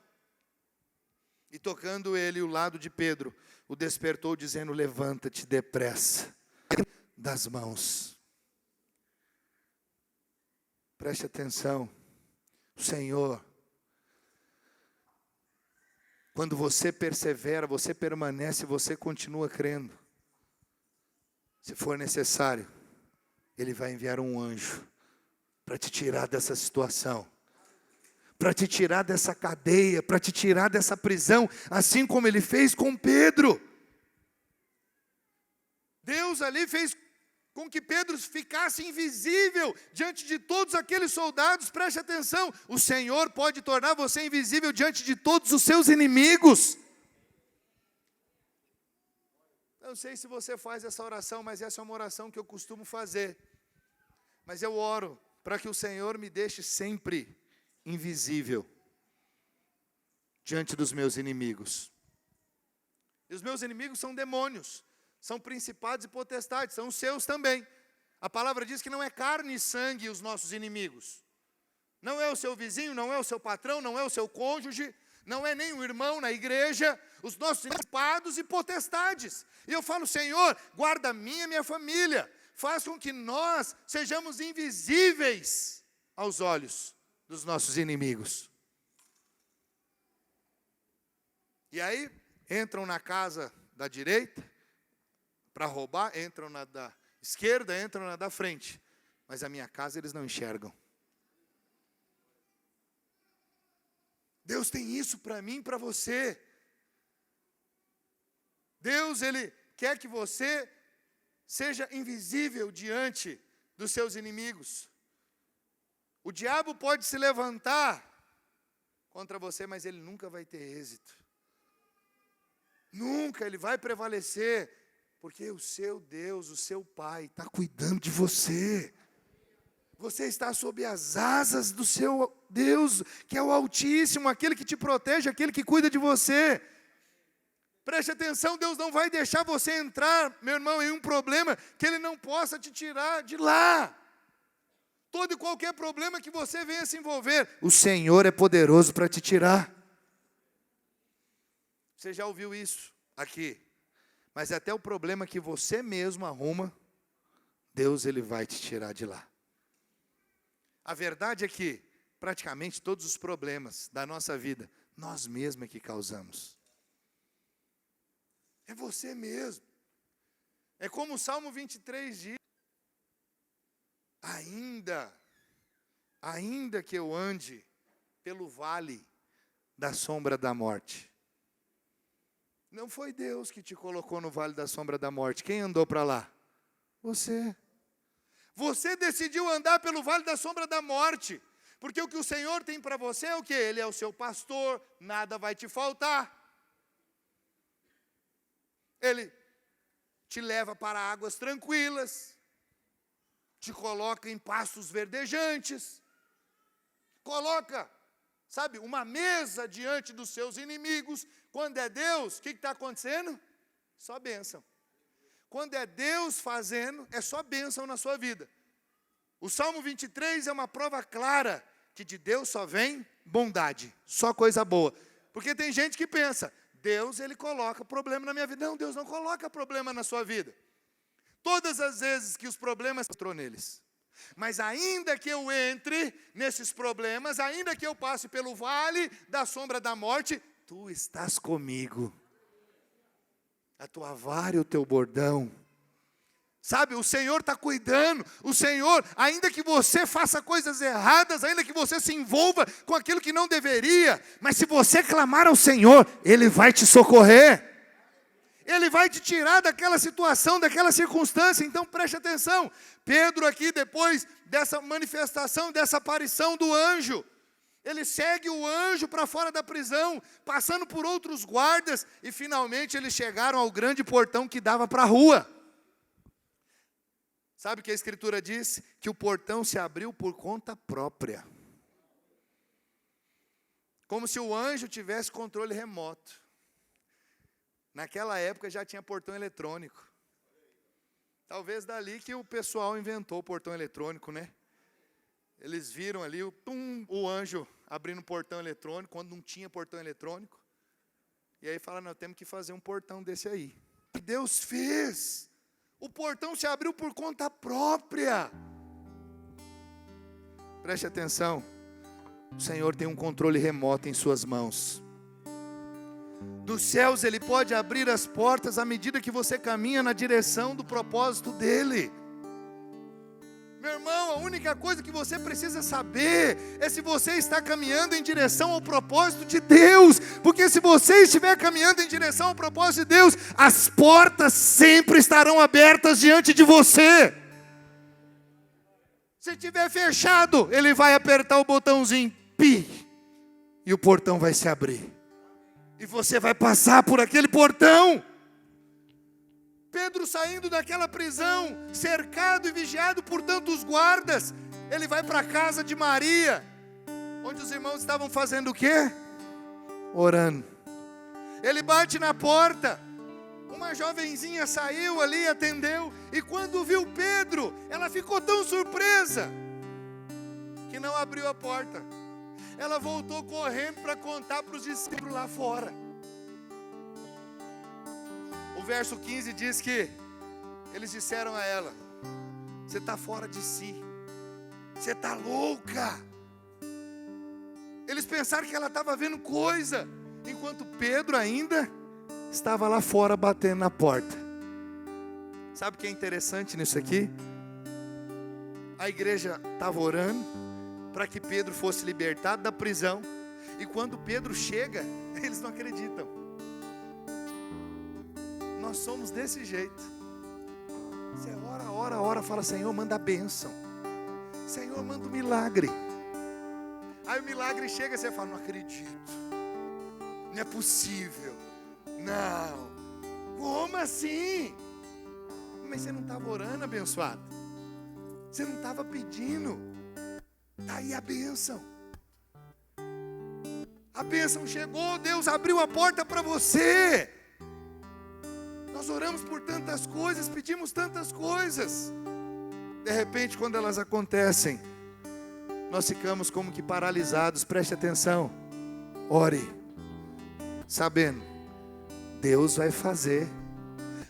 S1: E tocando ele o lado de Pedro, o despertou dizendo: levanta-te depressa das mãos. Preste atenção. O Senhor, quando você persevera, você permanece, você continua crendo. Se for necessário, Ele vai enviar um anjo para te tirar dessa situação, para te tirar dessa cadeia, para te tirar dessa prisão, assim como Ele fez com Pedro. Deus ali fez com que Pedro ficasse invisível diante de todos aqueles soldados. Preste atenção, o Senhor pode tornar você invisível diante de todos os seus inimigos. Eu não sei se você faz essa oração, mas essa é uma oração que eu costumo fazer. Mas eu oro para que o Senhor me deixe sempre invisível diante dos meus inimigos. E os meus inimigos são demônios, são principados e potestades, são os seus também. A palavra diz que não é carne e sangue os nossos inimigos. Não é o seu vizinho, não é o seu patrão, não é o seu cônjuge, não é nem um irmão na igreja, os nossos principados e potestades. E eu falo: Senhor, guarda a minha e minha família, faz com que nós sejamos invisíveis aos olhos dos nossos inimigos. E aí, entram na casa da direita para roubar, entram na da esquerda, entram na da frente. Mas a minha casa eles não enxergam. Deus tem isso para mim e para você. Deus, Ele quer que você seja invisível diante dos seus inimigos. O diabo pode se levantar contra você, mas ele nunca vai ter êxito. Nunca ele vai prevalecer, porque o seu Deus, o seu Pai, está cuidando de você. Você está sob as asas do seu Deus, que é o Altíssimo, aquele que te protege, aquele que cuida de você. Preste atenção, Deus não vai deixar você entrar, meu irmão, em um problema que Ele não possa te tirar de lá. Todo e qualquer problema que você venha se envolver, o Senhor é poderoso para te tirar. Você já ouviu isso aqui? Mas até o problema que você mesmo arruma, Deus Ele vai te tirar de lá. A verdade é que praticamente todos os problemas da nossa vida, nós mesmos é que causamos. É você mesmo. É como o Salmo 23 diz: ainda que eu ande pelo vale da sombra da morte. Não foi Deus que te colocou no vale da sombra da morte. Quem andou para lá? Você. Você decidiu andar pelo vale da sombra da morte. Porque o que o Senhor tem para você é o quê? Ele é o seu pastor, nada vai te faltar. Ele te leva para águas tranquilas, te coloca em pastos verdejantes, coloca, sabe, uma mesa diante dos seus inimigos. Quando é Deus, o que está acontecendo? Só bênção. Quando é Deus fazendo, é só bênção na sua vida. O Salmo 23 é uma prova clara que de Deus só vem bondade, só coisa boa. Porque tem gente que pensa, Deus Ele coloca problema na minha vida. Não, Deus não coloca problema na sua vida. Todas as vezes que os problemas entrou neles. Mas ainda que eu entre nesses problemas, ainda que eu passe pelo vale da sombra da morte, tu estás comigo. A tua vara e o teu bordão. Sabe, o Senhor está cuidando. O Senhor, ainda que você faça coisas erradas, ainda que você se envolva com aquilo que não deveria, mas se você clamar ao Senhor, Ele vai te socorrer. Ele vai te tirar daquela situação, daquela circunstância. Então preste atenção. Pedro aqui, depois dessa manifestação, dessa aparição do anjo, ele segue o anjo para fora da prisão, passando por outros guardas, e finalmente eles chegaram ao grande portão que dava para a rua. Sabe o que a Escritura diz? Que o portão se abriu por conta própria. Como se o anjo tivesse controle remoto. Naquela época já tinha portão eletrônico. Talvez dali que o pessoal inventou o portão eletrônico, né? Eles viram ali o anjo abrindo o portão eletrônico, quando não tinha portão eletrônico. E aí falaram, nós temos que fazer um portão desse aí. E Deus fez. O portão se abriu por conta própria. Preste atenção. O Senhor tem um controle remoto em suas mãos. Dos céus Ele pode abrir as portas à medida que você caminha na direção do propósito dEle. Meu irmão, a única coisa que você precisa saber é se você está caminhando em direção ao propósito de Deus. Porque se você estiver caminhando em direção ao propósito de Deus, as portas sempre estarão abertas diante de você. Se estiver fechado, Ele vai apertar o botãozinho, pi, e o portão vai se abrir. E você vai passar por aquele portão. Pedro saindo daquela prisão, cercado e vigiado por tantos guardas, ele vai para a casa de Maria, onde os irmãos estavam fazendo o quê? Orando. Ele bate na porta, uma jovenzinha saiu ali, atendeu, e quando viu Pedro, ela ficou tão surpresa, que não abriu a porta. Ela voltou correndo para contar para os discípulos lá fora. O verso 15 diz que eles disseram a ela, você está fora de si, você está louca. Eles pensaram que ela estava vendo coisa, enquanto Pedro ainda estava lá fora batendo na porta. Sabe o que é interessante nisso aqui? A igreja estava orando para que Pedro fosse libertado da prisão. E quando Pedro chega, eles não acreditam. Nós somos desse jeito. Você ora, fala: Senhor, manda a bênção. Senhor, manda um milagre. Aí o milagre chega e você fala: não acredito. Não é possível. Não. Como assim? Mas você não estava orando, abençoado. Você não estava pedindo. Está aí a bênção. A bênção chegou, Deus abriu a porta para você. Nós oramos por tantas coisas, pedimos tantas coisas. De repente, quando elas acontecem, nós ficamos como que paralisados. Preste atenção. Ore, sabendo, Deus vai fazer.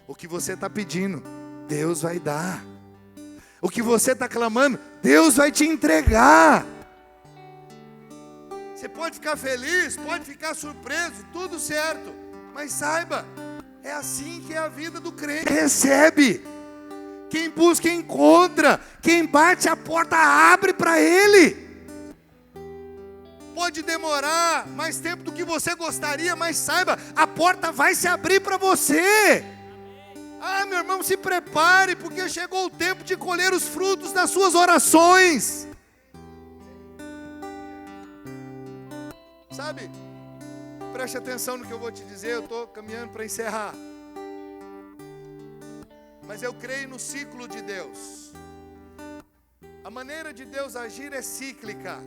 S1: O que você está pedindo, Deus vai dar. O que você está clamando, Deus vai te entregar. Você pode ficar feliz, pode ficar surpreso, tudo certo. Mas saiba, é assim que é a vida do crente. Recebe. Quem busca, encontra. Quem bate, a porta abre para ele. Pode demorar mais tempo do que você gostaria, mas saiba, a porta vai se abrir para você. Ah, meu irmão, se prepare, porque chegou o tempo de colher os frutos das suas orações. Sabe, preste atenção no que eu vou te dizer, eu estou caminhando para encerrar. Mas eu creio no ciclo de Deus. A maneira de Deus agir é cíclica.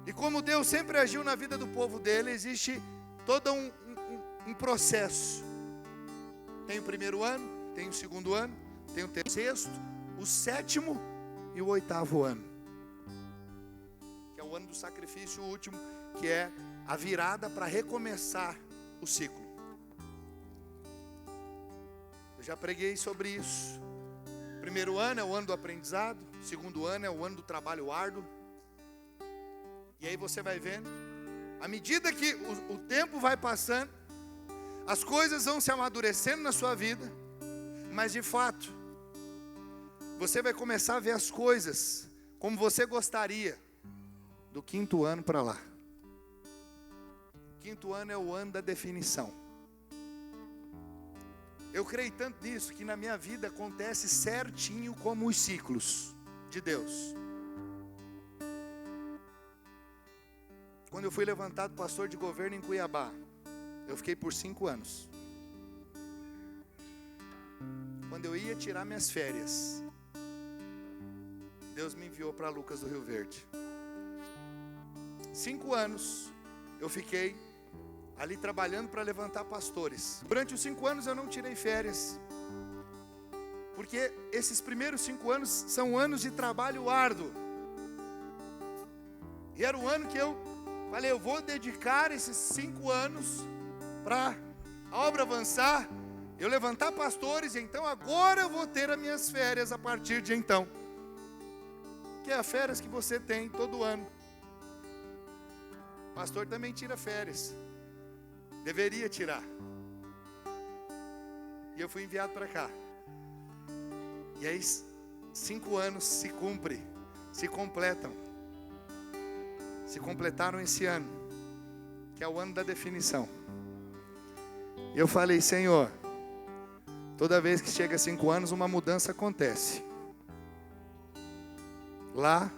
S1: E como Deus sempre agiu na vida do povo dele, existe todo um processo. Tem o primeiro ano, tem o segundo ano, tem o sexto, o sétimo e o oitavo ano. Que é o ano do sacrifício, o último, que é a virada para recomeçar o ciclo. Eu já preguei sobre isso. Primeiro ano é o ano do aprendizado, segundo ano é o ano do trabalho árduo. E aí você vai vendo, à medida que o tempo vai passando, as coisas vão se amadurecendo na sua vida, mas de fato, você vai começar a ver as coisas como você gostaria, do quinto ano para lá. Quinto ano é o ano da definição. Eu creio tanto nisso, que na minha vida acontece certinho como os ciclos de Deus. Quando eu fui levantado pastor de governo em Cuiabá, eu fiquei por 5 anos. Quando eu ia tirar minhas férias, Deus me enviou para Lucas do Rio Verde. 5 anos eu fiquei ali trabalhando para levantar pastores. Durante os 5 anos eu não tirei férias, porque esses primeiros 5 anos são anos de trabalho árduo. E era o ano que eu falei: eu vou dedicar esses 5 anos para a obra avançar, eu levantar pastores, e então agora eu vou ter as minhas férias a partir de então. Que é as férias que você tem todo ano. Pastor também tira férias. Deveria tirar. E eu fui enviado para cá. E aí 5 anos se completam. Se completaram esse ano, que é o ano da definição. E eu falei: Senhor, toda vez que chega 5 anos, uma mudança acontece. Lá,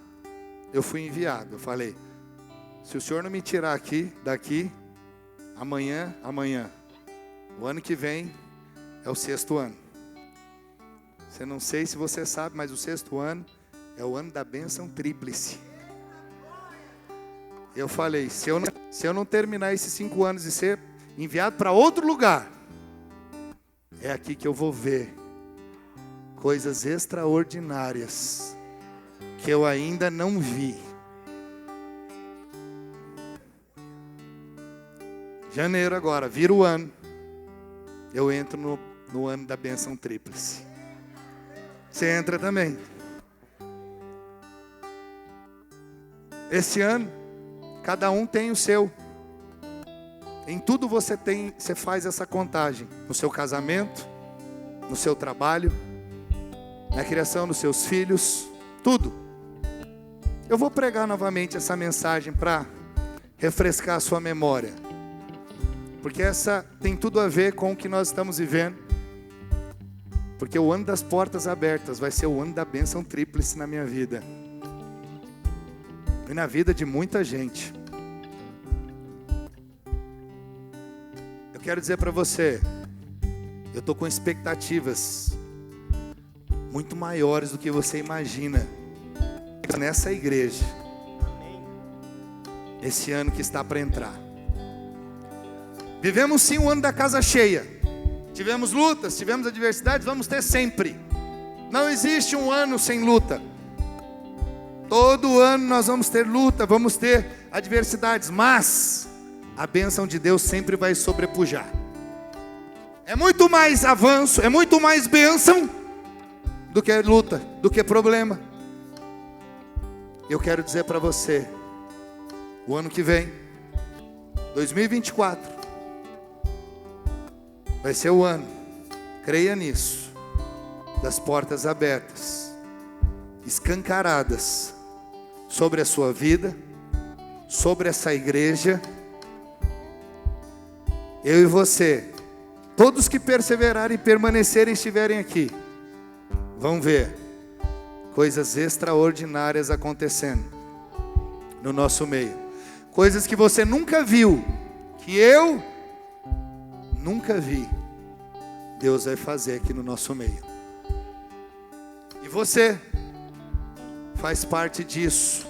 S1: eu fui enviado. Eu falei: se o Senhor não me tirar daqui, amanhã, o ano que vem é o 6º ano. Você não sei se você sabe, mas o 6º ano é o ano da bênção tríplice. Eu falei: se eu não terminar esses 5 anos e ser enviado para outro lugar, é aqui que eu vou ver coisas extraordinárias que eu ainda não vi. Janeiro agora, vira o ano, eu entro no ano da bênção tríplice. Você entra também. Esse ano Cada um tem o seu. Em tudo você faz essa contagem. No seu casamento, no seu trabalho, na criação dos seus filhos, tudo. Eu vou pregar novamente essa mensagem para refrescar a sua memória. Porque essa tem tudo a ver com o que nós estamos vivendo. Porque o ano das portas abertas vai ser o ano da bênção tríplice na minha vida. E na vida de muita gente. Eu quero dizer para você, eu estou com expectativas muito maiores do que você imagina nessa igreja. Esse ano que está para entrar. Vivemos sim o ano da casa cheia. Tivemos lutas, tivemos adversidades, vamos ter sempre. Não existe um ano sem luta. Todo ano nós vamos ter luta, vamos ter adversidades, mas a bênção de Deus sempre vai sobrepujar. É muito mais avanço, é muito mais bênção do que luta, do que problema. Eu quero dizer para você, o ano que vem, 2024, vai ser o ano, creia nisso, das portas abertas, escancaradas, sobre a sua vida, sobre essa igreja. Eu e você, todos que perseverarem e permanecerem, estiverem aqui, vão ver coisas extraordinárias acontecendo no nosso meio. Coisas que você nunca viu, que eu nunca vi. Deus vai fazer aqui no nosso meio. E você faz parte disso.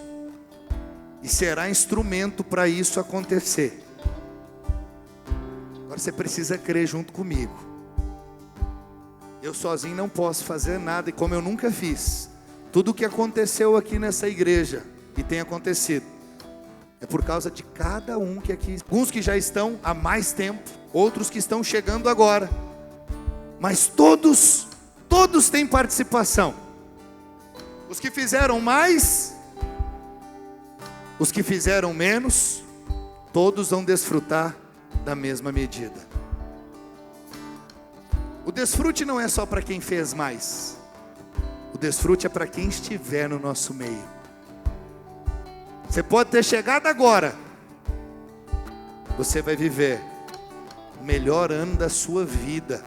S1: E será instrumento para isso acontecer. Agora você precisa crer junto comigo. Eu sozinho não posso fazer nada. E como eu nunca fiz, tudo o que aconteceu aqui nessa igreja, e tem acontecido, é por causa de cada um que aqui, alguns que já estão há mais tempo, outros que estão chegando agora, mas todos têm participação. Os que fizeram mais, os que fizeram menos, todos vão desfrutar da mesma medida. O desfrute não é só para quem fez mais, o desfrute é para quem estiver no nosso meio. Você pode ter chegado agora, você vai viver o melhor ano da sua vida.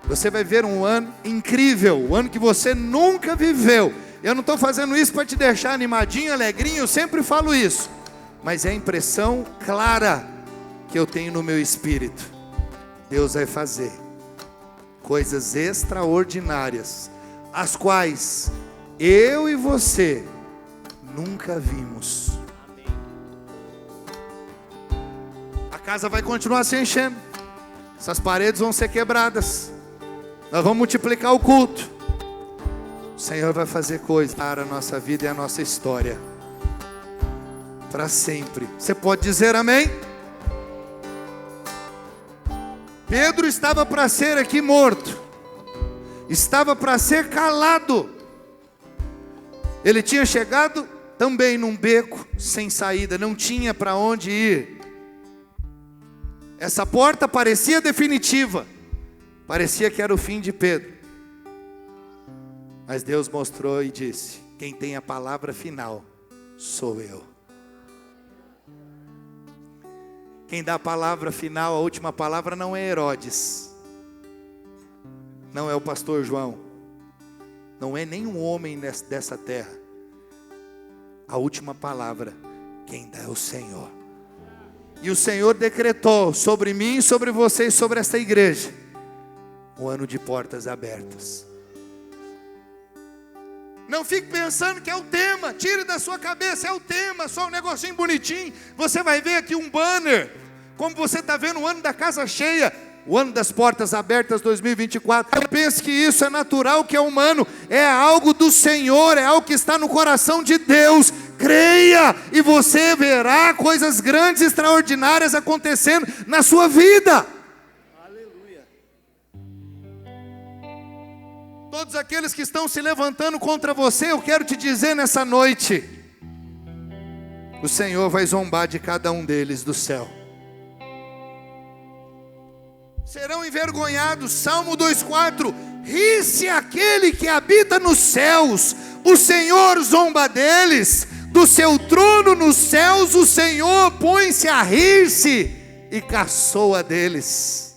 S1: Você vai ver um ano incrível, um ano que você nunca viveu. Eu não estou fazendo isso para te deixar animadinho, alegrinho, eu sempre falo isso. Mas é a impressão clara que eu tenho no meu espírito. Deus vai fazer coisas extraordinárias, as quais eu e você nunca vimos. A casa vai continuar se enchendo, essas paredes vão ser quebradas, nós vamos multiplicar o culto. O Senhor vai fazer coisas para a nossa vida e a nossa história para sempre. Você pode dizer amém? Pedro estava para ser aqui morto, estava para ser calado. Ele tinha chegado também num beco sem saída, não tinha para onde ir. Essa porta parecia definitiva, parecia que era o fim de Pedro. Mas Deus mostrou e disse: quem tem a palavra final sou eu. Quem dá a palavra final, a última palavra, não é Herodes, não é o pastor João, não é nenhum homem dessa terra. A última palavra, quem dá é o Senhor. E o Senhor decretou sobre mim, sobre vocês, sobre esta igreja, um ano de portas abertas. Não fique pensando que é o tema, tire da sua cabeça, é o tema, só um negocinho bonitinho. Você vai ver aqui um banner, como você está vendo o ano da casa cheia, o ano das portas abertas 2024. Eu penso que isso é natural, que é humano, é algo do Senhor, é algo que está no coração de Deus. Creia e você verá coisas grandes, extraordinárias acontecendo na sua vida. Todos aqueles que estão se levantando contra você, eu quero te dizer nessa noite: o Senhor vai zombar de cada um deles do céu. Serão envergonhados, Salmo 2,4, ri-se aquele que habita nos céus, o Senhor zomba deles, do seu trono nos céus o Senhor põe-se a rir-se e caçoa deles.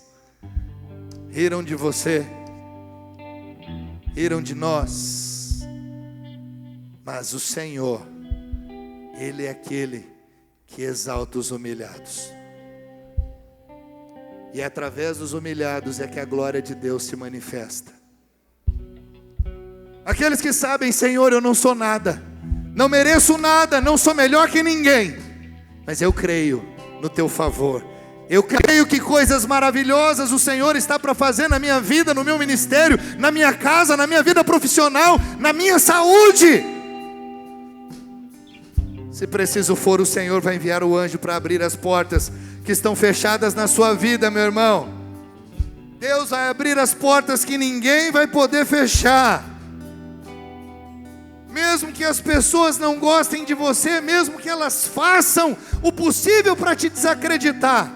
S1: Riram de você, riram de nós, mas o Senhor, Ele é aquele que exalta os humilhados. E é através dos humilhados é que a glória de Deus se manifesta. Aqueles que sabem, Senhor, eu não sou nada, não mereço nada, não sou melhor que ninguém, mas eu creio no teu favor. Eu creio que coisas maravilhosas o Senhor está para fazer na minha vida, no meu ministério, na minha casa, na minha vida profissional, na minha saúde. Se preciso for, o Senhor vai enviar o anjo para abrir as portas que estão fechadas na sua vida, meu irmão. Deus vai abrir as portas que ninguém vai poder fechar. Mesmo que as pessoas não gostem de você, mesmo que elas façam o possível para te desacreditar,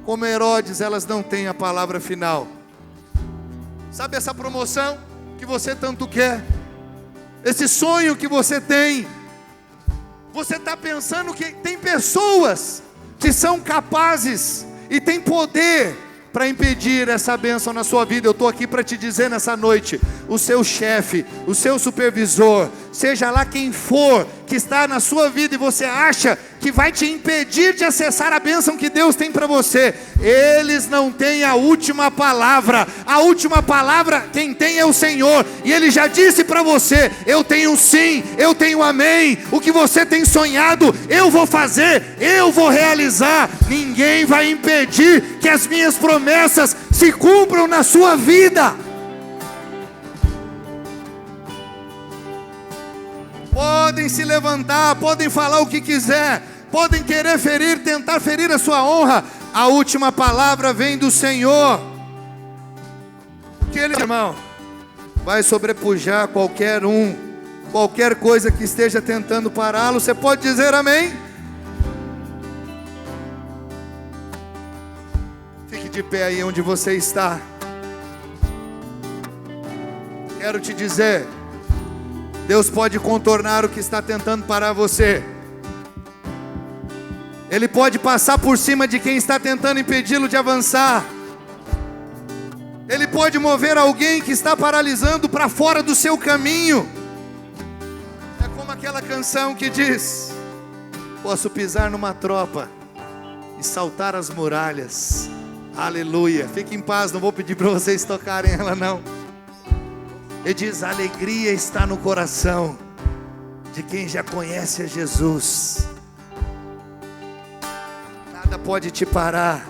S1: como Herodes, elas não têm a palavra final. Sabe essa promoção que você tanto quer? Esse sonho que você tem? Você está pensando que tem pessoas que são capazes e têm poder para impedir essa bênção na sua vida. Eu estou aqui para te dizer nessa noite, o seu chefe, o seu supervisor, seja lá quem for, que está na sua vida e você acha que vai te impedir de acessar a bênção que Deus tem para você, eles não têm a última palavra. A última palavra quem tem é o Senhor, e Ele já disse para você, eu tenho sim, eu tenho amém. O que você tem sonhado, eu vou fazer, eu vou realizar. Ninguém vai impedir que as minhas promessas se cumpram na sua vida. Podem se levantar, podem falar o que quiser, podem querer ferir, tentar ferir a sua honra. A última palavra vem do Senhor. Que Ele, irmão, vai sobrepujar qualquer coisa que esteja tentando pará-lo. Você pode dizer amém? Fique de pé aí onde você está. Quero te dizer, Deus pode contornar o que está tentando parar você. Ele pode passar por cima de quem está tentando impedi-lo de avançar. Ele pode mover alguém que está paralisando para fora do seu caminho. É como aquela canção que diz: posso pisar numa tropa e saltar as muralhas. Aleluia. Fique em paz, não vou pedir para vocês tocarem ela não. Ele diz: a alegria está no coração de quem já conhece a Jesus. Nada pode te parar.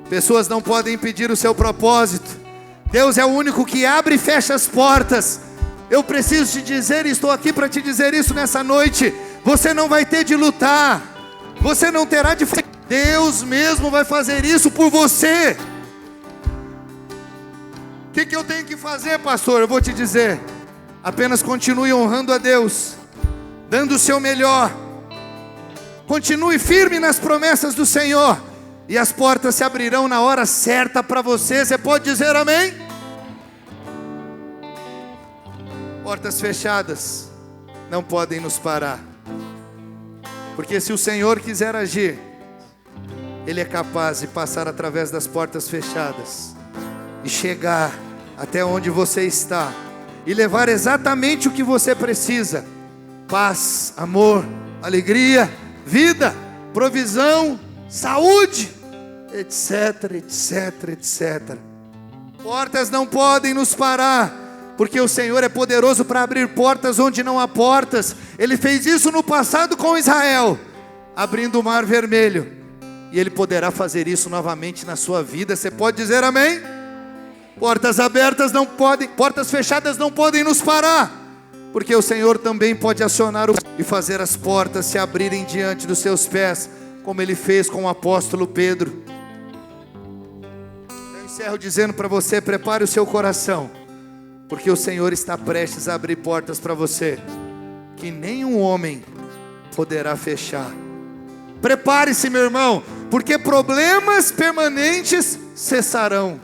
S1: Pessoas não podem impedir o seu propósito. Deus é o único que abre e fecha as portas. Eu preciso te dizer, e estou aqui para te dizer isso nessa noite: você não vai ter de lutar, você não terá de... Deus mesmo vai fazer isso por você. O que eu tenho que fazer, pastor? Eu vou te dizer, apenas continue honrando a Deus, dando o seu melhor. Continue firme nas promessas do Senhor, e as portas se abrirão na hora certa para você. Você pode dizer amém? Portas fechadas não podem nos parar, porque se o Senhor quiser agir, Ele é capaz de passar através das portas fechadas e chegar até onde você está e levar exatamente o que você precisa: paz, amor, alegria, vida, provisão, saúde, etc, etc, etc. Portas não podem nos parar, porque o Senhor é poderoso para abrir portas onde não há portas. Ele fez isso no passado com Israel, abrindo o mar vermelho, e Ele poderá fazer isso novamente na sua vida. Você pode dizer amém? Portas abertas não podem, portas fechadas não podem nos parar, porque o Senhor também pode acionar e fazer as portas se abrirem diante dos seus pés, como Ele fez com o apóstolo Pedro. Eu encerro dizendo para você: prepare o seu coração, porque o Senhor está prestes a abrir portas para você, que nenhum homem poderá fechar. Prepare-se, meu irmão, porque problemas permanentes cessarão.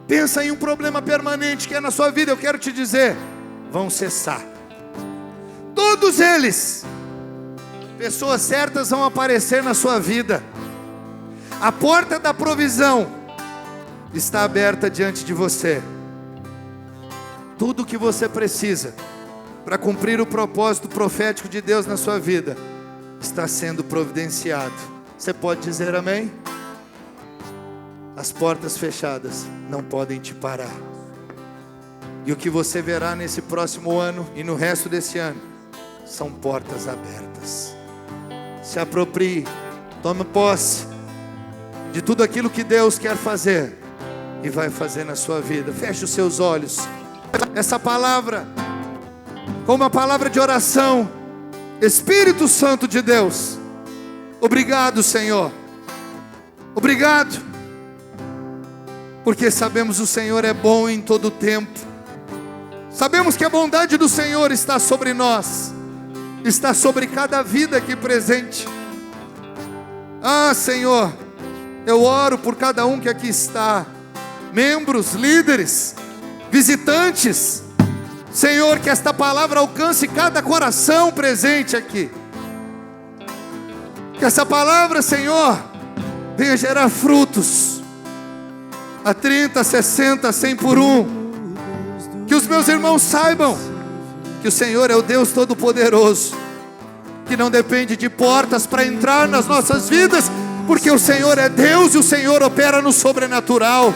S1: Pensa em um problema permanente que é na sua vida, eu quero te dizer, vão cessar. Todos eles. Pessoas certas vão aparecer na sua vida. A porta da provisão está aberta diante de você. Tudo o que você precisa para cumprir o propósito profético de Deus na sua vida está sendo providenciado. Você pode dizer amém? As portas fechadas não podem te parar. E o que você verá nesse próximo ano e no resto desse ano são portas abertas. Se aproprie, tome posse de tudo aquilo que Deus quer fazer e vai fazer na sua vida. Feche os seus olhos. Essa palavra, como uma palavra de oração. Espírito Santo de Deus, obrigado, Senhor. Obrigado, porque sabemos o Senhor é bom em todo o tempo. Sabemos que a bondade do Senhor está sobre nós, está sobre cada vida aqui presente. Ah, Senhor, eu oro por cada um que aqui está, membros, líderes, visitantes. Senhor, que esta palavra alcance cada coração presente aqui. Que essa palavra, Senhor, venha gerar frutos a 30, 60, 100 por um. Que os meus irmãos saibam que o Senhor é o Deus Todo-Poderoso, que não depende de portas para entrar nas nossas vidas, porque o Senhor é Deus e o Senhor opera no sobrenatural.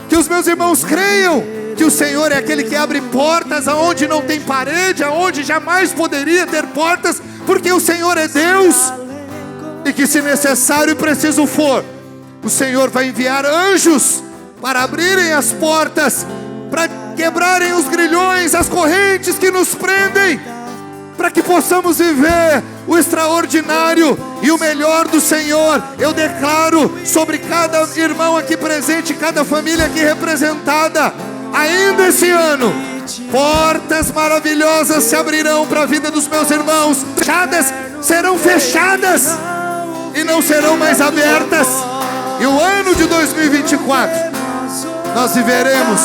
S1: Que os meus irmãos creiam que o Senhor é aquele que abre portas aonde não tem parede, aonde jamais poderia ter portas, porque o Senhor é Deus. E que se necessário e preciso for, o Senhor vai enviar anjos para abrirem as portas, para quebrarem os grilhões, as correntes que nos prendem, para que possamos viver o extraordinário e o melhor do Senhor. Eu declaro sobre cada irmão aqui presente, cada família aqui representada, ainda esse ano, portas maravilhosas se abrirão para a vida dos meus irmãos. Fechadas serão fechadas e não serão mais abertas. E o ano de 2024, nós viveremos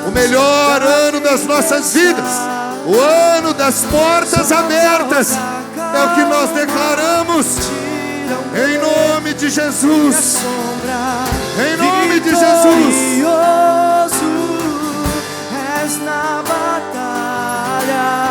S1: o melhor ano das nossas vidas, o ano das portas abertas. É o que nós declaramos, em nome de Jesus. Em nome de Jesus.
S2: Na batalha